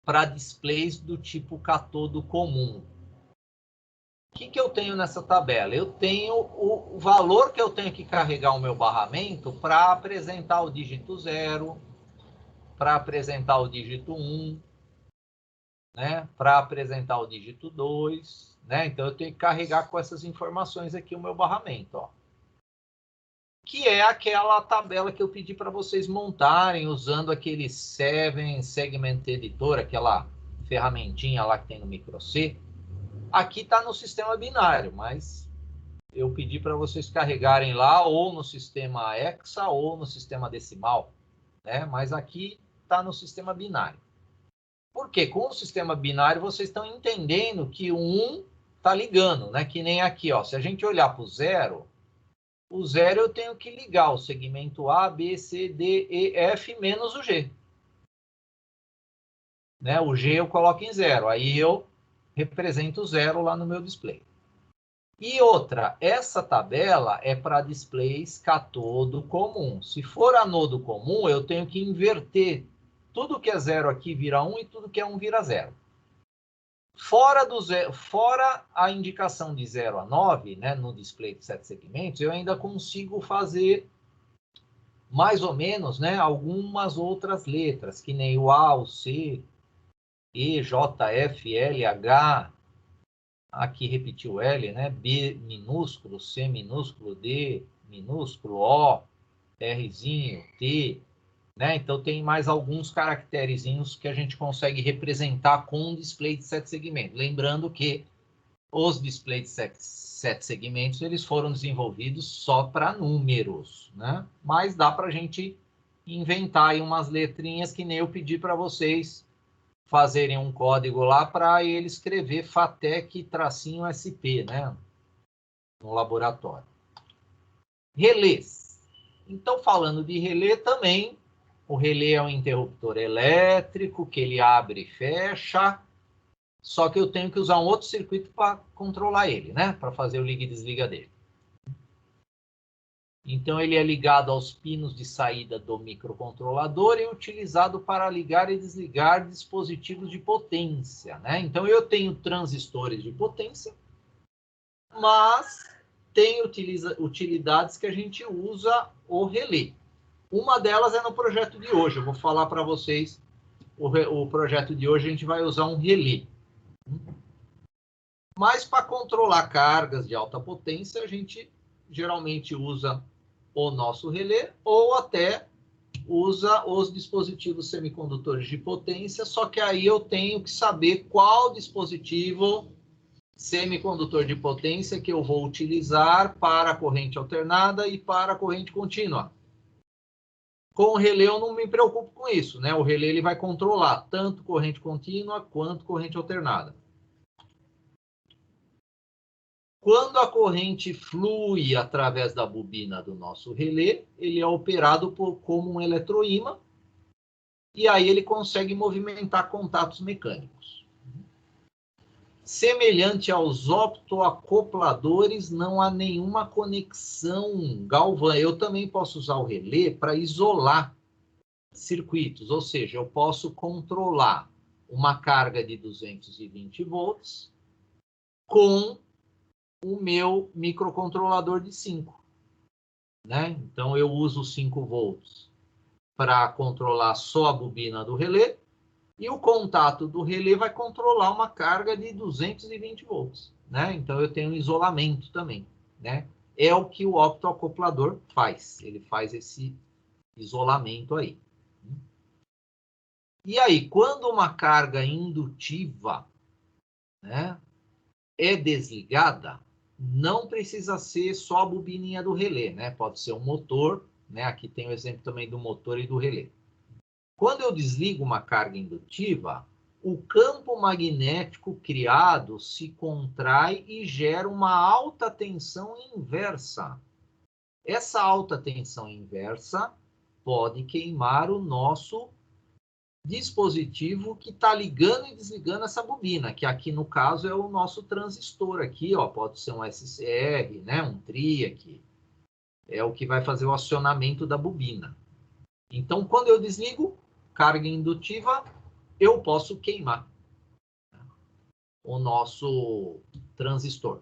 para displays do tipo catodo comum. O que eu tenho nessa tabela? Eu tenho o valor que eu tenho que carregar o meu barramento para apresentar o dígito 0, para apresentar o dígito 1, né? Para apresentar o dígito 2, né? Então eu tenho que carregar com essas informações aqui o meu barramento, ó. Que é aquela tabela que eu pedi para vocês montarem usando aquele 7 Segment Editor, aquela ferramentinha lá que tem no Micro-C. Aqui está no sistema binário, mas eu pedi para vocês carregarem lá ou no sistema hexa ou no sistema decimal, né? Mas aqui está no sistema binário. Por quê? Com o sistema binário vocês estão entendendo que o 1 está ligando, né? Que nem aqui, ó. Se a gente olhar para o 0, o 0 eu tenho que ligar o segmento A, B, C, D, E, F menos o G. Né? O G eu coloco em 0, aí eu represento o 0 lá no meu display. E outra, essa tabela é para displays catodo comum. Se for anodo comum, eu tenho que inverter. Tudo que é 0 aqui vira 1 e tudo que é 1 vira 0. Fora a indicação de 0 a 9, né, no display de 7 segmentos, eu ainda consigo fazer mais ou menos, né, algumas outras letras, que nem o A, o C, E, J, F, L, H, aqui repetiu L, né, B minúsculo, C minúsculo, D minúsculo, O, Rzinho, T, né, então tem mais alguns caracterezinhos que a gente consegue representar com um display de 7 segmentos. Lembrando que os displays de 7 segmentos, eles foram desenvolvidos só para números, né? Mas dá para a gente inventar aí umas letrinhas que nem eu pedi para vocês fazerem um código lá para ele escrever FATEC-SP, né? No laboratório. Relés. Então, falando de relé também, o relé é um interruptor elétrico que ele abre e fecha, só que eu tenho que usar um outro circuito para controlar ele, né? Para fazer o liga e desliga dele. Então, ele é ligado aos pinos de saída do microcontrolador e utilizado para ligar e desligar dispositivos de potência, né? Então, eu tenho transistores de potência, mas tem utilidades que a gente usa o relé. Uma delas é no projeto de hoje. Eu vou falar para vocês, o projeto de hoje a gente vai usar um relé. Mas para controlar cargas de alta potência, a gente geralmente usa o nosso relé ou até usa os dispositivos semicondutores de potência, só que aí eu tenho que saber qual dispositivo semicondutor de potência que eu vou utilizar para a corrente alternada e para a corrente contínua. Com o relé eu não me preocupo com isso, né? O relé ele vai controlar tanto corrente contínua quanto corrente alternada. Quando a corrente flui através da bobina do nosso relé, ele é operado como um eletroímã e aí ele consegue movimentar contatos mecânicos. Semelhante aos optoacopladores, não há nenhuma conexão galvânica. Eu também posso usar o relé para isolar circuitos, ou seja, eu posso controlar uma carga de 220 volts com o meu microcontrolador de 5. Né? Então, eu uso 5 volts para controlar só a bobina do relé, e o contato do relé vai controlar uma carga de 220 volts. Né? Então, eu tenho um isolamento também. Né? É o que o optoacoplador faz. Ele faz esse isolamento aí. E aí, quando uma carga indutiva, né, é desligada, não precisa ser só a bobininha do relé, né? Pode ser um motor, né? Aqui tem o exemplo também do motor e do relé. Quando eu desligo uma carga indutiva, o campo magnético criado se contrai e gera uma alta tensão inversa. Essa alta tensão inversa pode queimar o nosso dispositivo que está ligando e desligando essa bobina, que aqui no caso é o nosso transistor aqui, ó, pode ser um SCR, né, um TRI aqui, é o que vai fazer o acionamento da bobina. Então, quando eu desligo, carga indutiva, eu posso queimar o nosso transistor.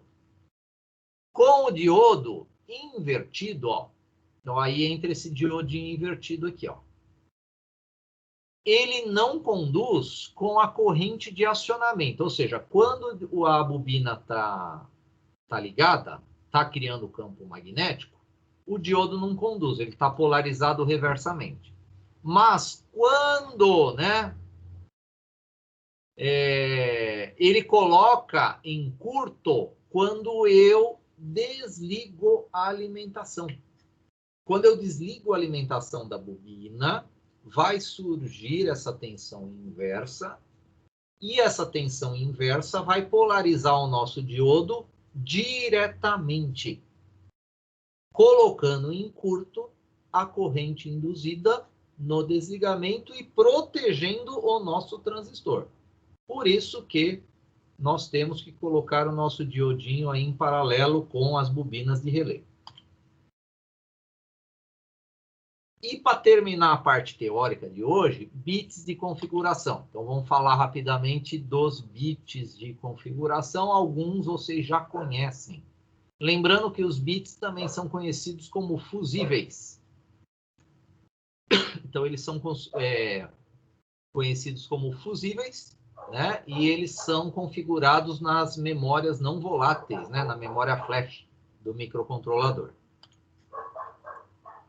Com o diodo invertido, ó, então aí entra esse diodinho invertido aqui, ó. Ele não conduz com a corrente de acionamento, ou seja, quando a bobina está ligada, está criando campo magnético, o diodo não conduz, ele está polarizado reversamente. Mas quando, né, ele coloca em curto quando eu desligo a alimentação. Quando eu desligo a alimentação da bobina, vai surgir essa tensão inversa, e essa tensão inversa vai polarizar o nosso diodo diretamente, colocando em curto a corrente induzida no desligamento e protegendo o nosso transistor. Por isso que nós temos que colocar o nosso diodinho aí em paralelo com as bobinas de relé. E para terminar a parte teórica de hoje, bits de configuração. Então vamos falar rapidamente dos bits de configuração. Alguns vocês já conhecem. Lembrando que os bits também são conhecidos como fusíveis. Então eles são conhecidos como fusíveis, né? E eles são configurados nas memórias não voláteis, né? Na memória flash do microcontrolador.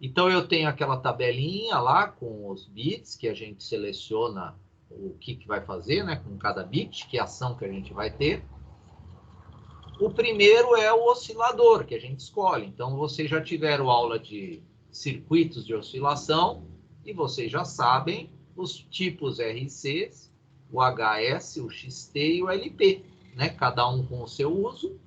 Então, eu tenho aquela tabelinha lá com os bits, que a gente seleciona o que vai fazer, né, com cada bit, que ação que a gente vai ter. O primeiro é o oscilador, que a gente escolhe. Então, vocês já tiveram aula de circuitos de oscilação, e vocês já sabem os tipos RCs, o HS, o XT e o LP, né? Cada um com o seu uso,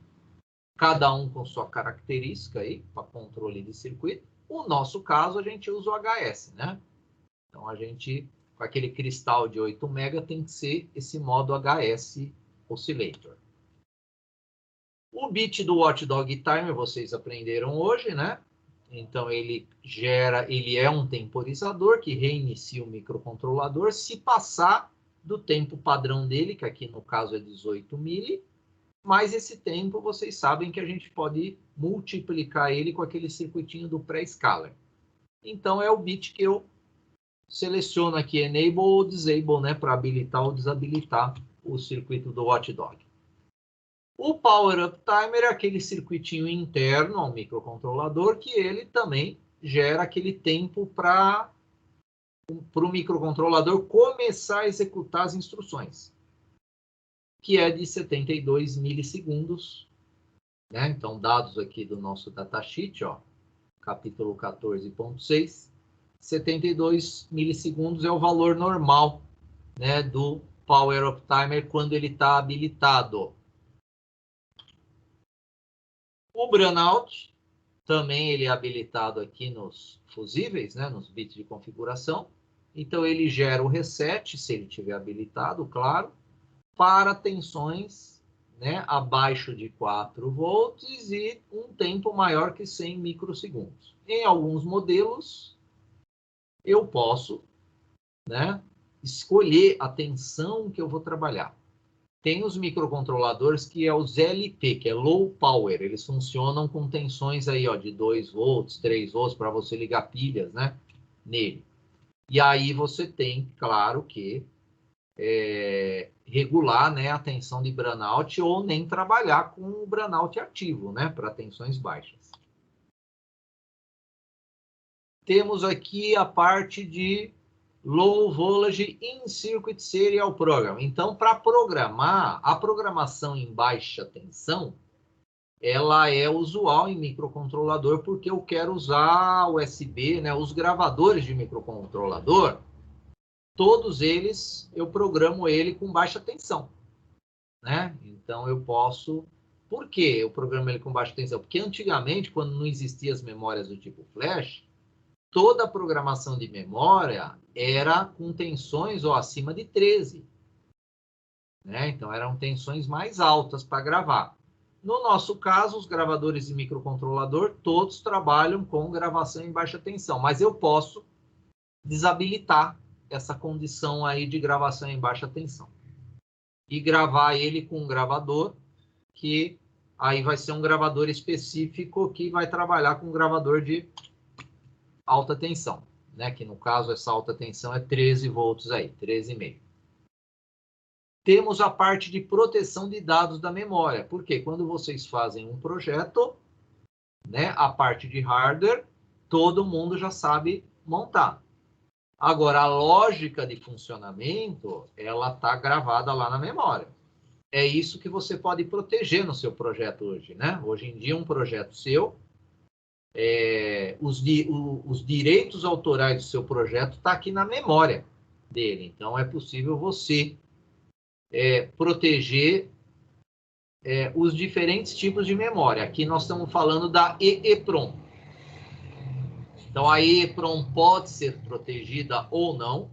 cada um com sua característica aí, para controle de circuito. No nosso caso, a gente usa o HS, né? Então, a gente, com aquele cristal de 8 mega, tem que ser esse modo HS Oscillator. O bit do Watchdog Timer, vocês aprenderam hoje, né? Então, ele é um temporizador que reinicia o microcontrolador se passar do tempo padrão dele, que aqui no caso é 18 mili, mas esse tempo vocês sabem que a gente pode multiplicar ele com aquele circuitinho do pré-scaler. Então, é o bit que eu seleciono aqui, Enable ou Disable, né, para habilitar ou desabilitar o circuito do Watchdog. O Power Up Timer é aquele circuitinho interno ao microcontrolador que ele também gera aquele tempo para o microcontrolador começar a executar as instruções, que é de 72 milissegundos, né? Então, dados aqui do nosso datasheet, ó, capítulo 14.6, 72 milissegundos é o valor normal, né, do Power Up Timer quando ele está habilitado. O Brownout, também ele é habilitado aqui nos fusíveis, né, nos bits de configuração. Então, ele gera o reset, se ele tiver habilitado, claro, para tensões, né, abaixo de 4 volts e um tempo maior que 100 microsegundos. Em alguns modelos, eu posso, né, escolher a tensão que eu vou trabalhar. Tem os microcontroladores que é os LP, que é Low Power. Eles funcionam com tensões aí, ó, de 2 volts, 3 volts, para você ligar pilhas, né, nele. E aí você tem, claro que, regular, né, a tensão de burnout ou nem trabalhar com o burnout ativo, né, para tensões baixas. Temos aqui a parte de Low Voltage in Circuit Serial Program. Então, para programar, a programação em baixa tensão, ela é usual em microcontrolador, porque eu quero usar USB, né, os gravadores de microcontrolador, todos eles, eu programo ele com baixa tensão, né? Então, eu posso... Por que eu programo ele com baixa tensão? Porque antigamente, quando não existiam as memórias do tipo flash, toda a programação de memória era com tensões acima de 13. Né? Então, eram tensões mais altas para gravar. No nosso caso, os gravadores de microcontrolador, todos trabalham com gravação em baixa tensão. Mas eu posso desabilitar essa condição aí de gravação em baixa tensão. E gravar ele com um gravador, que aí vai ser um gravador específico que vai trabalhar com um gravador de alta tensão, né? Que no caso essa alta tensão é 13 volts aí, 13,5. Temos a parte de proteção de dados da memória, porque quando vocês fazem um projeto, né, a parte de hardware, todo mundo já sabe montar. Agora, a lógica de funcionamento, ela está gravada lá na memória. É isso que você pode proteger no seu projeto hoje, né? Hoje em dia, um projeto seu, os direitos autorais do seu projeto está aqui na memória dele. Então, é possível você proteger os diferentes tipos de memória. Aqui nós estamos falando da EEPROM. Então, a EEPROM pode ser protegida ou não.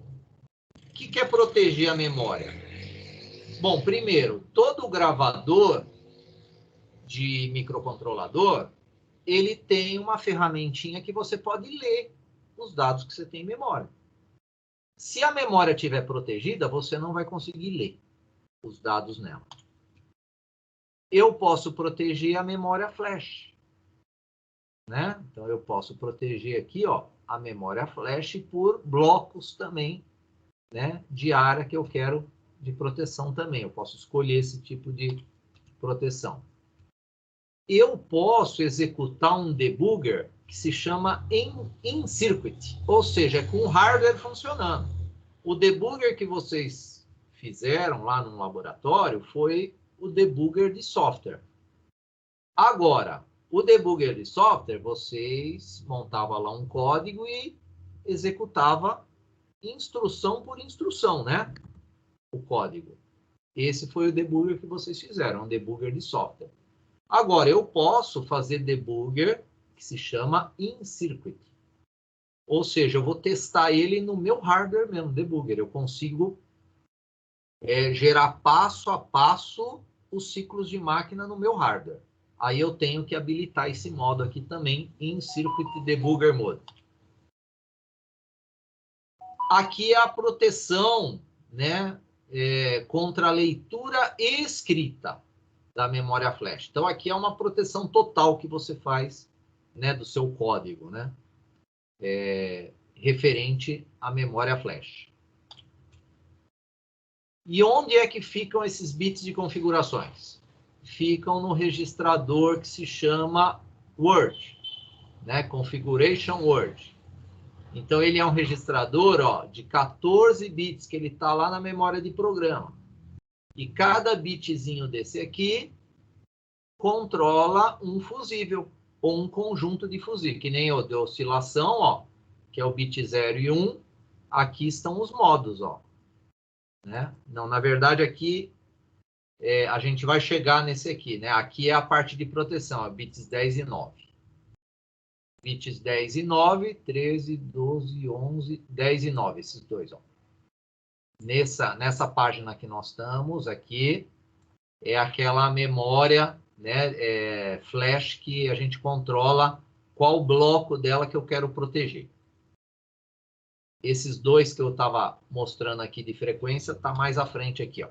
O que é proteger a memória? Bom, primeiro, todo gravador de microcontrolador, ele tem uma ferramentinha que você pode ler os dados que você tem em memória. Se a memória estiver protegida, você não vai conseguir ler os dados nela. Eu posso proteger a memória flash, né? Então, eu posso proteger aqui, ó, a memória flash por blocos também, né, de área que eu quero de proteção também. Eu posso escolher esse tipo de proteção. Eu posso executar um debugger que se chama in-circuit, ou seja, com o hardware funcionando. O debugger que vocês fizeram lá no laboratório foi o debugger de software. Agora, o debugger de software, vocês montavam lá um código e executava instrução por instrução, né? O código. Esse foi o debugger que vocês fizeram, um debugger de software. Agora, eu posso fazer debugger que se chama in-circuit. Ou seja, eu vou testar ele no meu hardware mesmo, debugger. Eu consigo gerar passo a passo os ciclos de máquina no meu hardware. Aí eu tenho que habilitar esse modo aqui também, in-circuit debugger mode. Aqui é a proteção, né, contra a leitura e escrita da memória flash. Então, aqui é uma proteção total que você faz, né, do seu código, né, referente à memória flash. E onde é que ficam esses bits de configurações? Ficam no registrador que se chama Word, né, Configuration Word. Então, ele é um registrador, ó, de 14 bits, que ele está lá na memória de programa. E cada bitzinho desse aqui controla um fusível, ou um conjunto de fusível, que nem o de oscilação, ó, que é o bit 0 e 1. Aqui estão os modos, ó. Né? Não, na verdade, aqui a gente vai chegar nesse aqui, né? Aqui é a parte de proteção, ó, bits 10 e 9. Bits 10 e 9, 13, 12, 11, 10 e 9, esses dois, ó. Nessa página que nós estamos aqui, é aquela memória, né, flash que a gente controla qual bloco dela que eu quero proteger. Esses dois que eu estava mostrando aqui de frequência, tá mais à frente aqui, ó.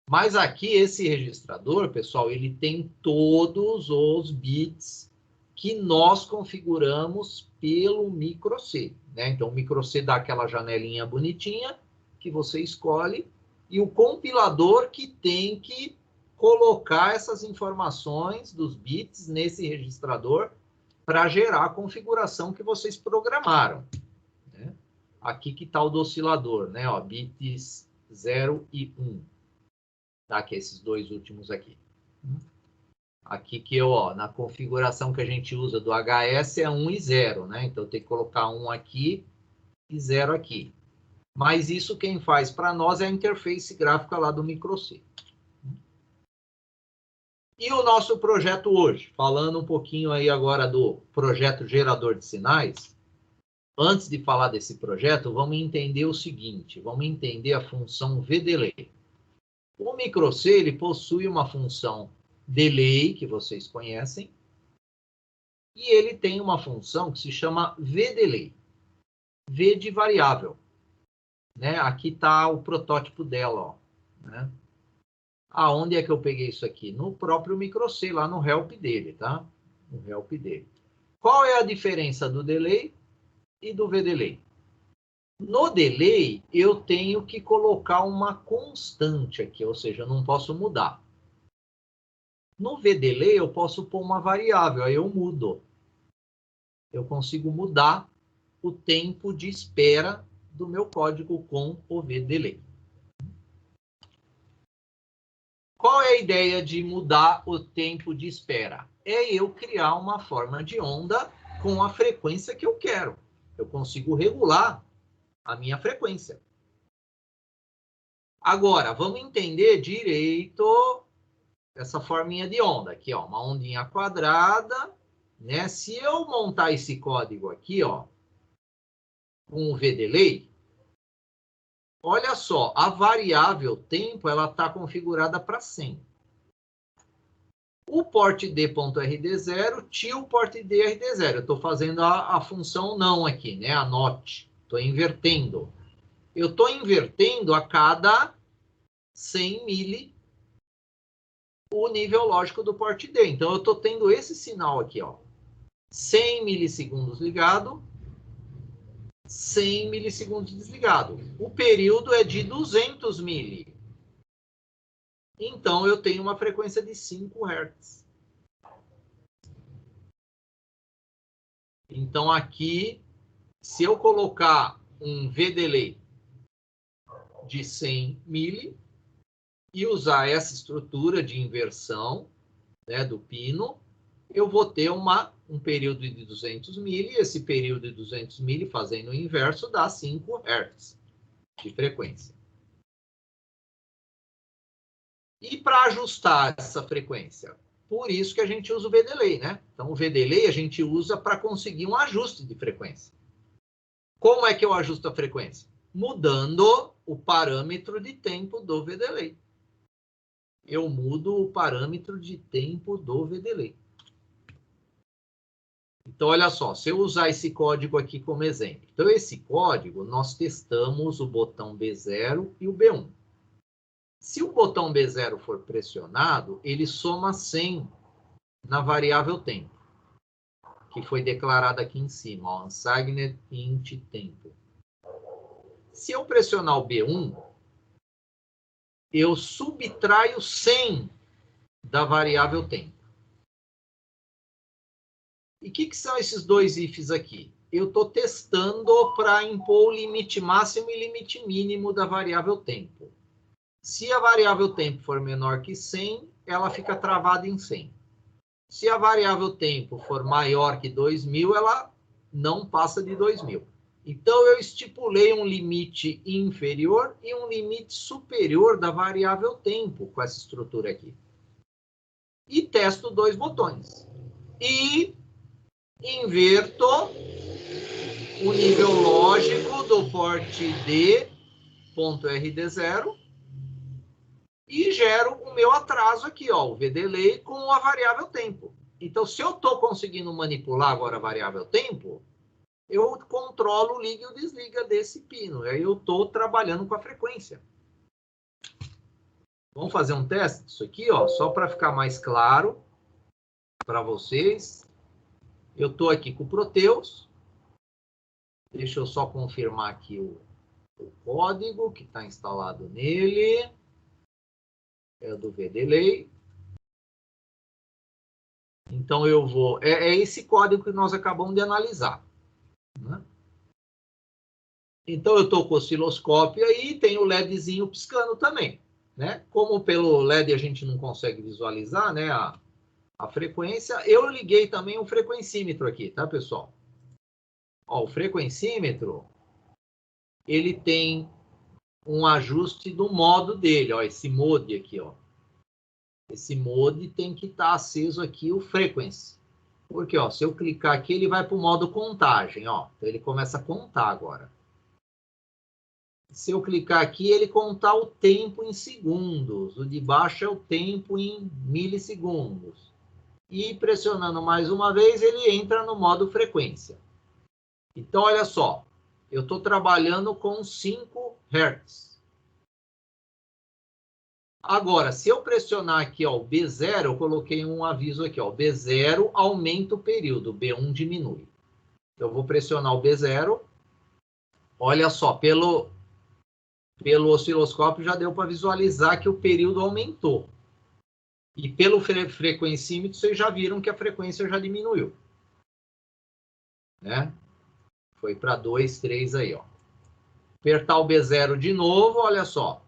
Mas aqui, esse registrador, pessoal, ele tem todos os bits que nós configuramos pelo microC, né? Então, o microC dá aquela janelinha bonitinha que você escolhe e o compilador que tem que colocar essas informações dos bits nesse registrador para gerar a configuração que vocês programaram, né? Aqui que está o do oscilador, né? Ó, bits 0 e 1. Tá? Que é esses dois últimos aqui. Aqui que eu, ó, na configuração que a gente usa do HS é 1 e 0, né? Então, eu tenho que colocar 1 aqui e 0 aqui. Mas isso quem faz para nós é a interface gráfica lá do microC. E o nosso projeto hoje? Falando um pouquinho aí agora do projeto gerador de sinais. Antes de falar desse projeto, vamos entender o seguinte. Vamos entender a função VDelay. O microC, ele possui uma função delay, que vocês conhecem, e ele tem uma função que se chama VDelay. V de variável, né? Aqui está o protótipo dela, ó, né? Aonde é que eu peguei isso aqui? No próprio microC, lá no help dele, tá? No help dele. Qual é a diferença do delay e do VDelay? No delay, eu tenho que colocar uma constante aqui, ou seja, eu não posso mudar. No VDelay, eu posso pôr uma variável, aí eu mudo. Eu consigo mudar o tempo de espera do meu código com o VDelay. Qual é a ideia de mudar o tempo de espera? É eu criar uma forma de onda com a frequência que eu quero. Eu consigo regular a minha frequência. Agora, vamos entender direito essa forminha de onda. Aqui, ó, uma ondinha quadrada, né? Se eu montar esse código aqui, ó, com o VDelay, olha só, a variável tempo, ela está configurada para 100. O port D.RD0, tio port D.RD0. Eu estou fazendo a função não aqui, né? A not. Estou invertendo. Eu estou invertendo a cada 100 mili o nível lógico do port D. Então, eu estou tendo esse sinal aqui, ó. 100 milissegundos ligado, 100 milissegundos desligado. O período é de 200 mili. Então, eu tenho uma frequência de 5 Hz. Então, aqui, se eu colocar um VDelay de 100 mili e usar essa estrutura de inversão, né, do pino, eu vou ter um período de 200 mili, e esse período de 200 mili, fazendo o inverso, dá 5 Hz de frequência. E para ajustar essa frequência? Por isso que a gente usa o VDelay, né? Então, o VDelay a gente usa para conseguir um ajuste de frequência. Como é que eu ajusto a frequência? Mudando o parâmetro de tempo do VDelay. Eu mudo o parâmetro de tempo do VDelay. Então, olha só, se eu usar esse código aqui como exemplo. Então, esse código, nós testamos o botão B0 e o B1. Se o botão B0 for pressionado, ele soma 100 na variável tempo, que foi declarada aqui em cima, ó, unsigned int tempo. Se eu pressionar o B1, eu subtraio 100 da variável tempo. E o que são esses dois ifs aqui? Eu estou testando para impor o limite máximo e limite mínimo da variável tempo. Se a variável tempo for menor que 100, ela fica travada em 100. Se a variável tempo for maior que 2.000, ela não passa de 2.000. Então, eu estipulei um limite inferior e um limite superior da variável tempo com essa estrutura aqui. E testo dois botões. E inverto o nível lógico do port D.RD0 e gero o meu atraso aqui, ó, o VDelay com a variável tempo. Então, se eu estou conseguindo manipular agora a variável tempo, eu controlo o liga e o desliga desse pino. Aí eu estou trabalhando com a frequência. Vamos fazer um teste disso aqui, ó, só para ficar mais claro para vocês. Eu estou aqui com o Proteus. Deixa eu só confirmar aqui o código que está instalado nele. É o do VDelay. Então, eu vou... É esse código que nós acabamos de analisar, né? Então, eu estou com o osciloscópio aí, tem o LEDzinho piscando também, né? Como pelo LED a gente não consegue visualizar, né, a frequência, eu liguei também o frequencímetro aqui, tá, pessoal? Ó, o frequencímetro, ele tem um ajuste do modo dele, ó, esse mode aqui, ó. Esse mode tem que estar aceso aqui o frequency. Porque, ó, se eu clicar aqui, ele vai para o modo contagem, ó. Então, ele começa a contar agora. Se eu clicar aqui, ele contar o tempo em segundos. O de baixo é o tempo em milissegundos. E pressionando mais uma vez, ele entra no modo frequência. Então, olha só. Eu estou trabalhando com 5 Hz. Agora, se eu pressionar aqui, ó, o B0, eu coloquei um aviso aqui, ó. B0 aumenta o período, B1 diminui. Eu vou pressionar o B0. Olha só, pelo osciloscópio já deu para visualizar que o período aumentou. E pelo frequencímetro, vocês já viram que a frequência já diminuiu, né? Foi para 2, 3 aí, ó. Apertar o B0 de novo, olha só.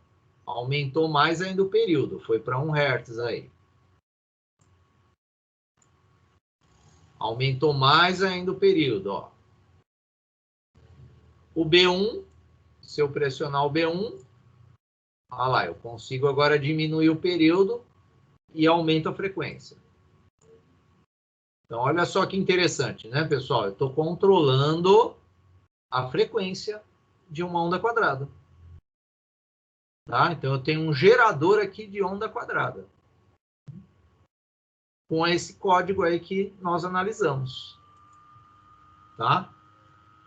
Aumentou mais ainda o período, foi para 1 Hz aí. Aumentou mais ainda o período, ó. O B1, se eu pressionar o B1, olha lá, eu consigo agora diminuir o período e aumento a frequência. Então, olha só que interessante, né, pessoal? Eu estou controlando a frequência de uma onda quadrada. Tá? Então, eu tenho um gerador aqui de onda quadrada. Com esse código aí que nós analisamos. Tá?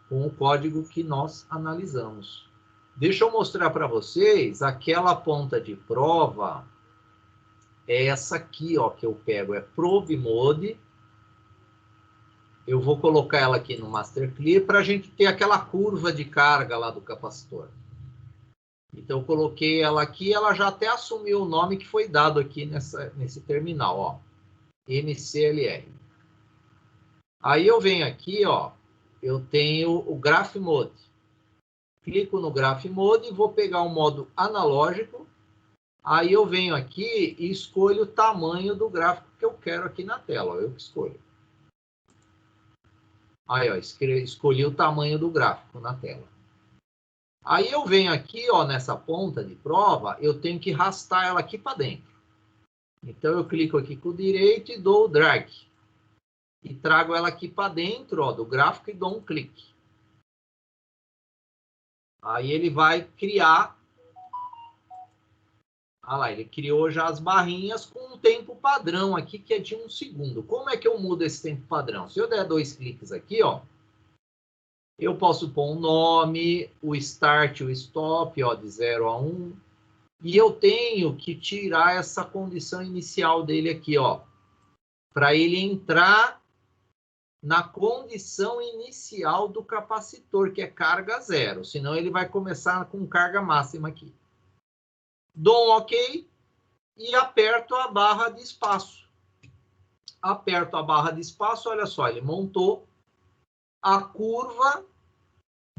Com o código que nós analisamos. Deixa eu mostrar para vocês aquela ponta de prova. É essa aqui, ó, que eu pego. É Probe Mode. Eu vou colocar ela aqui no Master Clear para a gente ter aquela curva de carga lá do capacitor. Então, eu coloquei ela aqui, ela já até assumiu o nome que foi dado aqui nesse terminal, ó. MCLR. Aí eu venho aqui, ó, eu tenho o Graph Mode. Clico no Graph Mode e vou pegar o modo analógico. Aí eu venho aqui e escolho o tamanho do gráfico que eu quero aqui na tela, ó, eu que escolho. Aí, ó, escolhi o tamanho do gráfico na tela. Aí eu venho aqui, ó, nessa ponta de prova, eu tenho que arrastar ela aqui para dentro. Então, eu clico aqui com o direito e dou o drag. E trago ela aqui para dentro, ó, do gráfico e dou um clique. Aí ele vai criar... Olha lá, ele criou já as barrinhas com um tempo padrão aqui, que é de 1 segundo. Como é que eu mudo esse tempo padrão? Se eu der 2 cliques aqui, ó, eu posso pôr um nome, o start e o stop, ó, de 0 a 1. E eu tenho que tirar essa condição inicial dele aqui, ó, para ele entrar na condição inicial do capacitor, que é carga 0. Senão ele vai começar com carga máxima aqui. Dou um OK e aperto a barra de espaço. Aperto a barra de espaço, olha só, ele montou a curva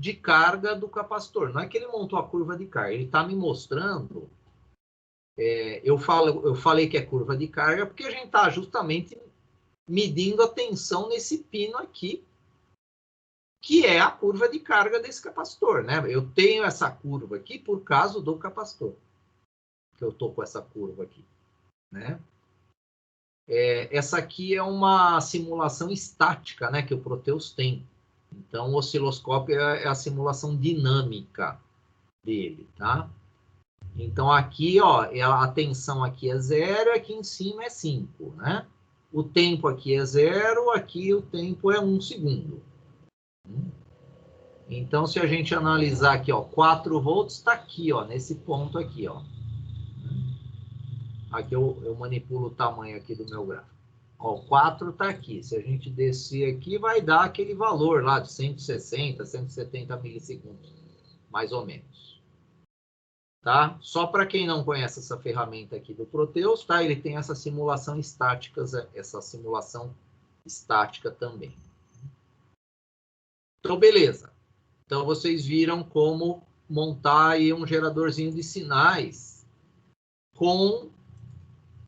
de carga do capacitor. Não é que ele montou a curva de carga, ele está me mostrando... eu falei que é curva de carga porque a gente está justamente medindo a tensão nesse pino aqui, que é a curva de carga desse capacitor, né? Eu tenho essa curva aqui por causa do capacitor, que eu estou com essa curva aqui, né? Essa aqui é uma simulação estática, né, que o Proteus tem. Então, o osciloscópio é a simulação dinâmica dele, tá? Então, aqui, ó, a tensão aqui é 0, aqui em cima é 5, né? O tempo aqui é 0, aqui o tempo é 1 segundo. Então, se a gente analisar aqui, ó, 4 volts está aqui, ó, nesse ponto aqui, ó. Aqui eu manipulo o tamanho aqui do meu gráfico. Ó, o 4 está aqui. Se a gente descer aqui, vai dar aquele valor lá de 160, 170 milissegundos, mais ou menos. Tá? Só para quem não conhece essa ferramenta aqui do Proteus, tá? Ele tem essa simulação estática também. Então, beleza. Então, vocês viram como montar aí um geradorzinho de sinais com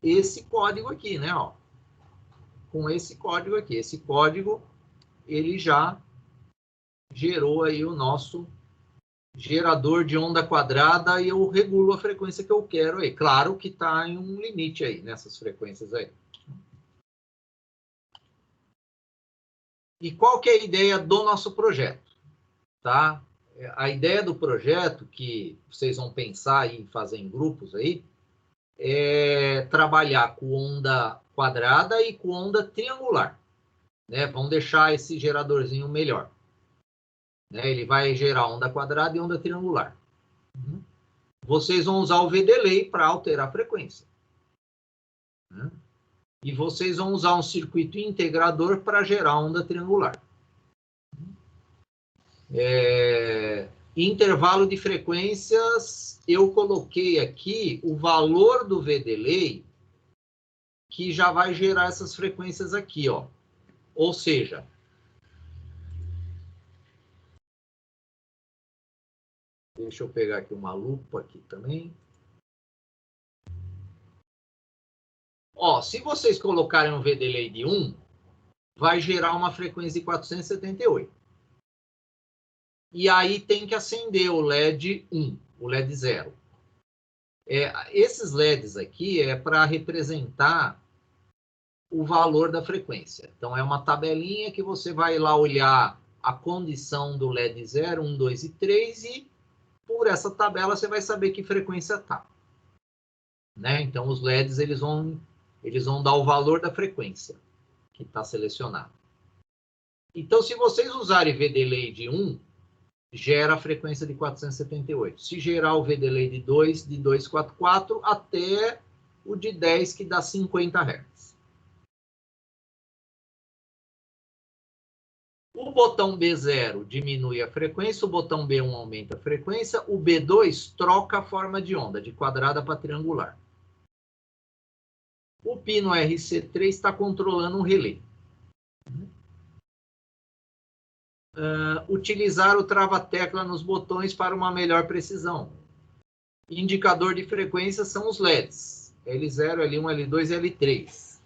esse código aqui, né? Ó, com esse código aqui. Esse código, ele já gerou aí o nosso gerador de onda quadrada e eu regulo a frequência que eu quero aí. Claro que está em um limite aí, nessas frequências aí. E qual que é a ideia do nosso projeto? Tá? A ideia do projeto, que vocês vão pensar em fazer em grupos aí, é trabalhar com onda quadrada e com onda triangular. Né? Vamos deixar esse geradorzinho melhor. Né? Ele vai gerar onda quadrada e onda triangular. Vocês vão usar o VDelay para alterar a frequência. Né? E vocês vão usar um circuito integrador para gerar onda triangular. Intervalo de frequências, eu coloquei aqui o valor do VDelay, que já vai gerar essas frequências aqui, ó. Ou seja, deixa eu pegar aqui uma lupa aqui também. Ó, se vocês colocarem um VDelay de 1, vai gerar uma frequência de 478. E aí tem que acender o LED 1, o LED 0. Esses LEDs aqui é para representar o valor da frequência. Então, é uma tabelinha que você vai lá olhar a condição do LED 0, 1, 2 e 3 e por essa tabela você vai saber que frequência está. Né? Então, os LEDs eles vão dar o valor da frequência que está selecionado. Então, se vocês usarem VDelay de 1, gera a frequência de 478. Se gerar o VDelay de 2, de 244 até o de 10, que dá 50 Hz. O botão B0 diminui a frequência, o botão B1 aumenta a frequência, o B2 troca a forma de onda, de quadrada para triangular. O pino RC3 está controlando um relé. Utilizar o trava-tecla nos botões para uma melhor precisão. Indicador de frequência são os LEDs. L0, L1, L2 e L3.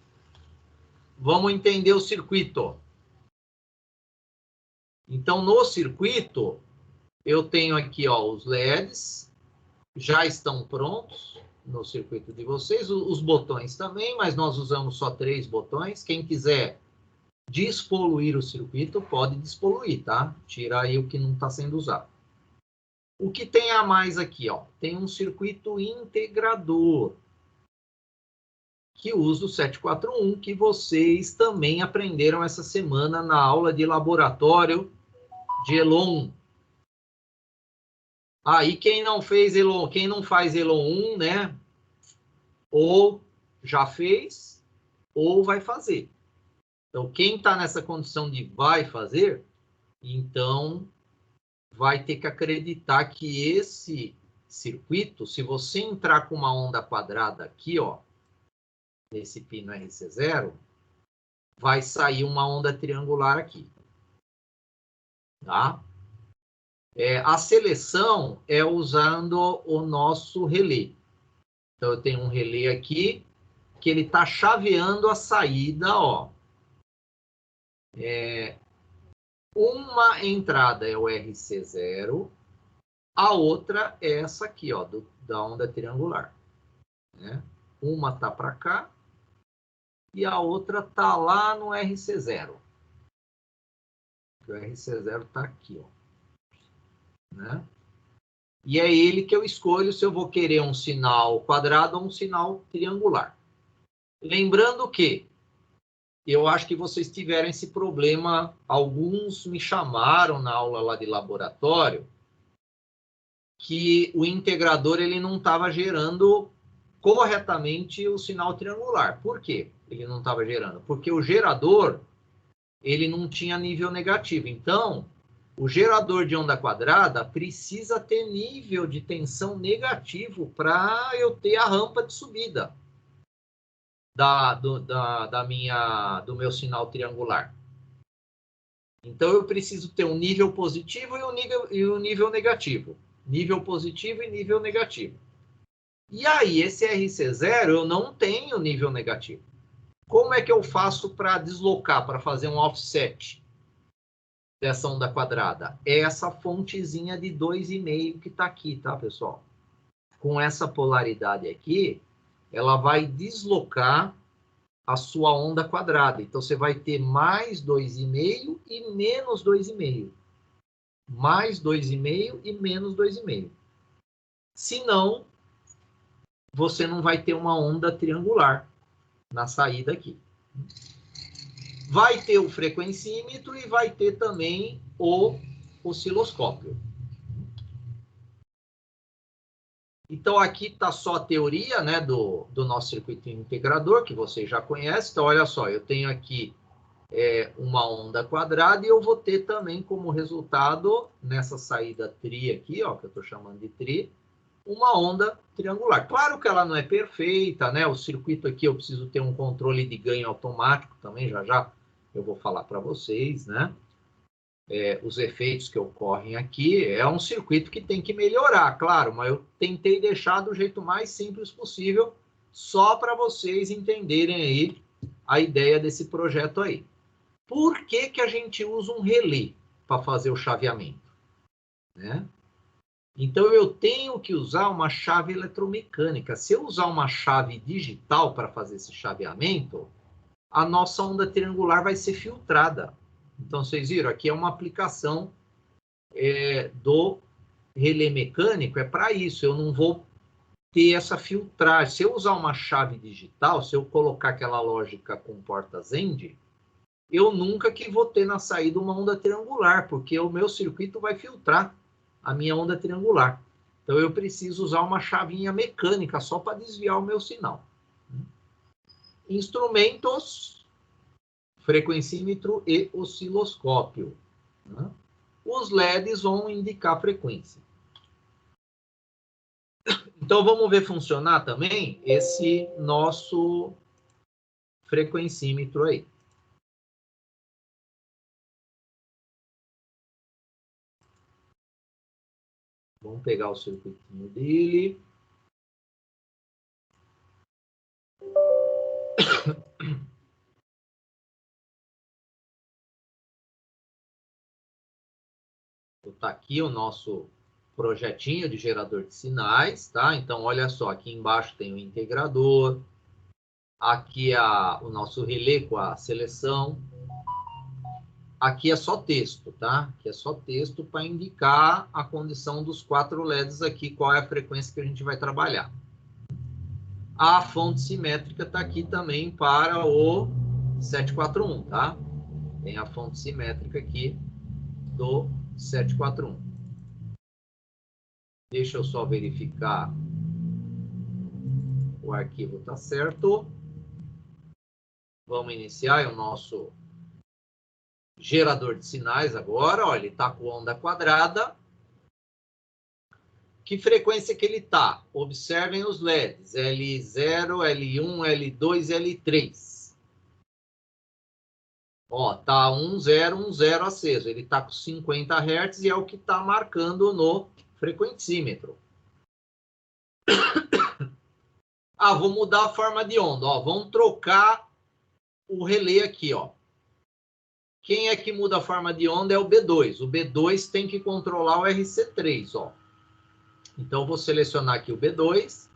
Vamos entender o circuito. Então, no circuito, eu tenho aqui ó, os LEDs. Já estão prontos no circuito de vocês. Os botões também, mas nós usamos só 3 botões. Quem quiser despoluir o circuito, pode despoluir, tá? Tira aí o que não está sendo usado. O que tem a mais aqui, ó? Tem um circuito integrador, que usa o 741, que vocês também aprenderam essa semana na aula de laboratório de Elon. Aí quem não fez Elon, quem não faz Elon 1, né? Ou já fez, ou vai fazer. Então, quem está nessa condição de vai fazer, então vai ter que acreditar que esse circuito, se você entrar com uma onda quadrada aqui, ó, nesse pino RC0, vai sair uma onda triangular aqui. Tá? A seleção é usando o nosso relé. Então, eu tenho um relé aqui, que ele está chaveando a saída, ó. Uma entrada é o RC0, a outra é essa aqui, ó, da onda triangular. Né? Uma tá para cá e a outra tá lá no RC0. O RC0 tá aqui, ó. Né? E é ele que eu escolho se eu vou querer um sinal quadrado ou um sinal triangular. Lembrando que eu acho que vocês tiveram esse problema, alguns me chamaram na aula lá de laboratório, que o integrador ele não estava gerando corretamente o sinal triangular. Por quê? Ele não estava gerando? Porque o gerador, ele não tinha nível negativo. Então, o gerador de onda quadrada precisa ter nível de tensão negativo para eu ter a rampa de subida do meu sinal triangular. Então, eu preciso ter um nível positivo e um nível negativo. Nível positivo e nível negativo. E aí, esse RC0, eu não tenho nível negativo. Como é que eu faço para deslocar, para fazer um offset dessa onda quadrada? É essa fontezinha de 2,5 que está aqui, tá, pessoal? Com essa polaridade aqui, ela vai deslocar a sua onda quadrada. Então, você vai ter mais 2,5 e menos 2,5. Mais 2,5 e menos 2,5. Senão, você não vai ter uma onda triangular na saída aqui. Vai ter o frequencímetro e vai ter também o osciloscópio. Então, aqui está só a teoria, né, do nosso circuito integrador, que vocês já conhecem. Então, olha só, eu tenho aqui uma onda quadrada e eu vou ter também como resultado, nessa saída tri aqui, ó, que eu estou chamando de tri, uma onda triangular. Claro que ela não é perfeita, né? O circuito aqui eu preciso ter um controle de ganho automático também, já eu vou falar para vocês, né? Os efeitos que ocorrem aqui, é um circuito que tem que melhorar, claro, mas eu tentei deixar do jeito mais simples possível, só para vocês entenderem aí a ideia desse projeto aí. Por que que a gente usa um relé para fazer o chaveamento? Né? Então, eu tenho que usar uma chave eletromecânica. Se eu usar uma chave digital para fazer esse chaveamento, a nossa onda triangular vai ser filtrada. Então, vocês viram, aqui é uma aplicação do relé mecânico, é para isso. Eu não vou ter essa filtragem. Se eu usar uma chave digital, se eu colocar aquela lógica com portas AND, eu nunca que vou ter na saída uma onda triangular, porque o meu circuito vai filtrar a minha onda triangular. Então, eu preciso usar uma chavinha mecânica só para desviar o meu sinal. Instrumentos, frequencímetro e osciloscópio. Né? Os LEDs vão indicar frequência. Então, vamos ver funcionar também esse nosso frequencímetro aí. Vamos pegar o circuitinho dele. Tá aqui o nosso projetinho de gerador de sinais, tá? Então, olha só, aqui embaixo tem o integrador, aqui o nosso relé com a seleção, aqui é só texto, tá? Aqui é só texto para indicar a condição dos 4 LEDs aqui, qual é a frequência que a gente vai trabalhar. A fonte simétrica está aqui também para o 741, tá? Tem a fonte simétrica aqui do 741. Deixa eu só verificar o arquivo está certo. Vamos iniciar o nosso gerador de sinais agora. Olha, ele está com onda quadrada. Que frequência que ele está? Observem os LEDs. L0, L1, L2, L3. Ó, tá 1010 aceso. Ele está com 50 Hz e é o que está marcando no frequencímetro. Ah, vou mudar a forma de onda. Ó, vamos trocar o relé aqui, ó. Quem é que muda a forma de onda é o B2. O B2 tem que controlar o RC3, ó. Então, vou selecionar aqui o B2.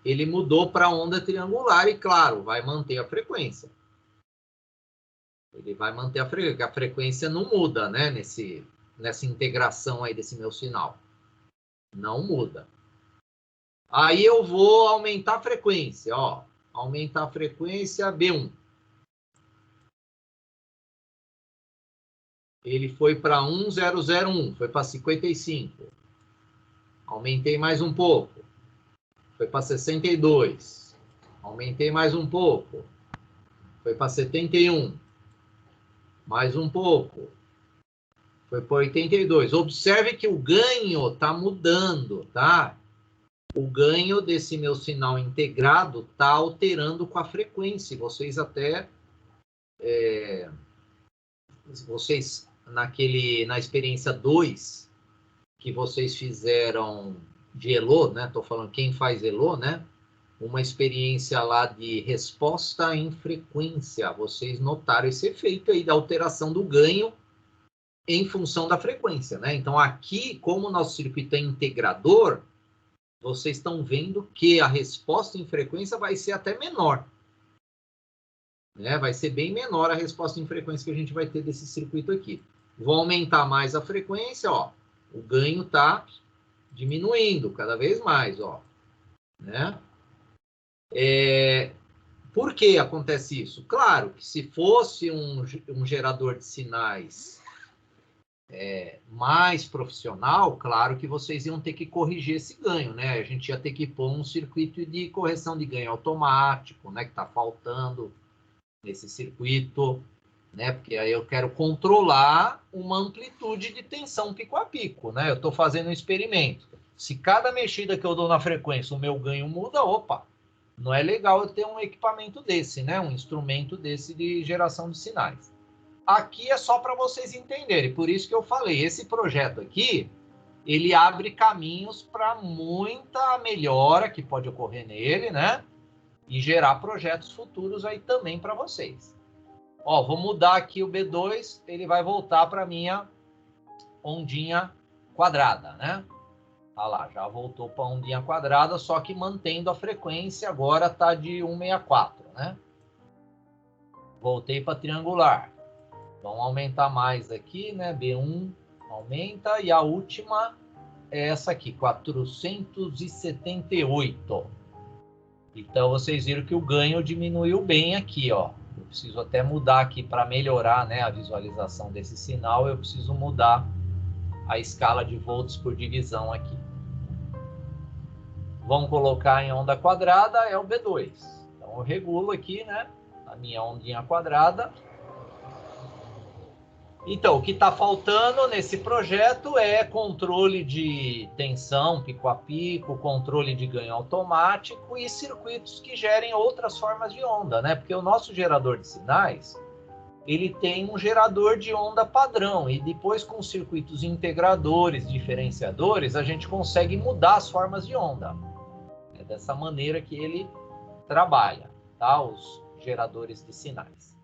Ele mudou para onda triangular e, claro, vai manter a frequência. Ele vai manter a frequência. A frequência não muda, né? Nessa integração aí desse meu sinal. Não muda. Aí eu vou aumentar a frequência, ó. Aumentar a frequência B1. Ele foi para 1001, foi para 55. Aumentei mais um pouco. Foi para 62. Aumentei mais um pouco. Foi para 71. Mais um pouco. Foi para 82. Observe que o ganho está mudando, tá? O ganho desse meu sinal integrado está alterando com a frequência. Vocês até... vocês, na experiência 2, que vocês fizeram de ELO, né? Estou falando quem faz ELO, né? Uma experiência lá de resposta em frequência. Vocês notaram esse efeito aí da alteração do ganho em função da frequência, né? Então, aqui, como o nosso circuito é integrador, vocês estão vendo que a resposta em frequência vai ser até menor. Né? Vai ser bem menor a resposta em frequência que a gente vai ter desse circuito aqui. Vou aumentar mais a frequência, ó. O ganho está diminuindo cada vez mais, ó. Né? Por que acontece isso? Claro que se fosse um gerador de sinais mais profissional, claro que vocês iam ter que corrigir esse ganho, né? A gente ia ter que pôr um circuito de correção de ganho automático, né? Que está faltando nesse circuito, né? Porque aí eu quero controlar uma amplitude de tensão pico a pico, né? Eu estou fazendo um experimento. Se cada mexida que eu dou na frequência o meu ganho muda, opa, não é legal eu ter um equipamento desse, né? Um instrumento desse de geração de sinais. Aqui é só para vocês entenderem, por isso que eu falei, esse projeto aqui, ele abre caminhos para muita melhora que pode ocorrer nele, né? E gerar projetos futuros aí também para vocês. Ó, vou mudar aqui o B2, ele vai voltar para minha ondinha quadrada, né? Olha lá, já voltou para a ondinha quadrada, só que mantendo a frequência, agora está de 164, né? Voltei para triangular. Vamos aumentar mais aqui, né? B1 aumenta e a última é essa aqui, 478. Então, vocês viram que o ganho diminuiu bem aqui, ó. Eu preciso até mudar aqui para melhorar, né, a visualização desse sinal. Eu preciso mudar a escala de volts por divisão aqui. Vamos colocar em onda quadrada, é o B2. Então, eu regulo aqui, né, a minha ondinha quadrada. Então, o que está faltando nesse projeto é controle de tensão pico a pico, controle de ganho automático e circuitos que gerem outras formas de onda, né? Porque o nosso gerador de sinais, ele tem um gerador de onda padrão e depois com circuitos integradores, diferenciadores, a gente consegue mudar as formas de onda. É dessa maneira que ele trabalha, tá? Os geradores de sinais.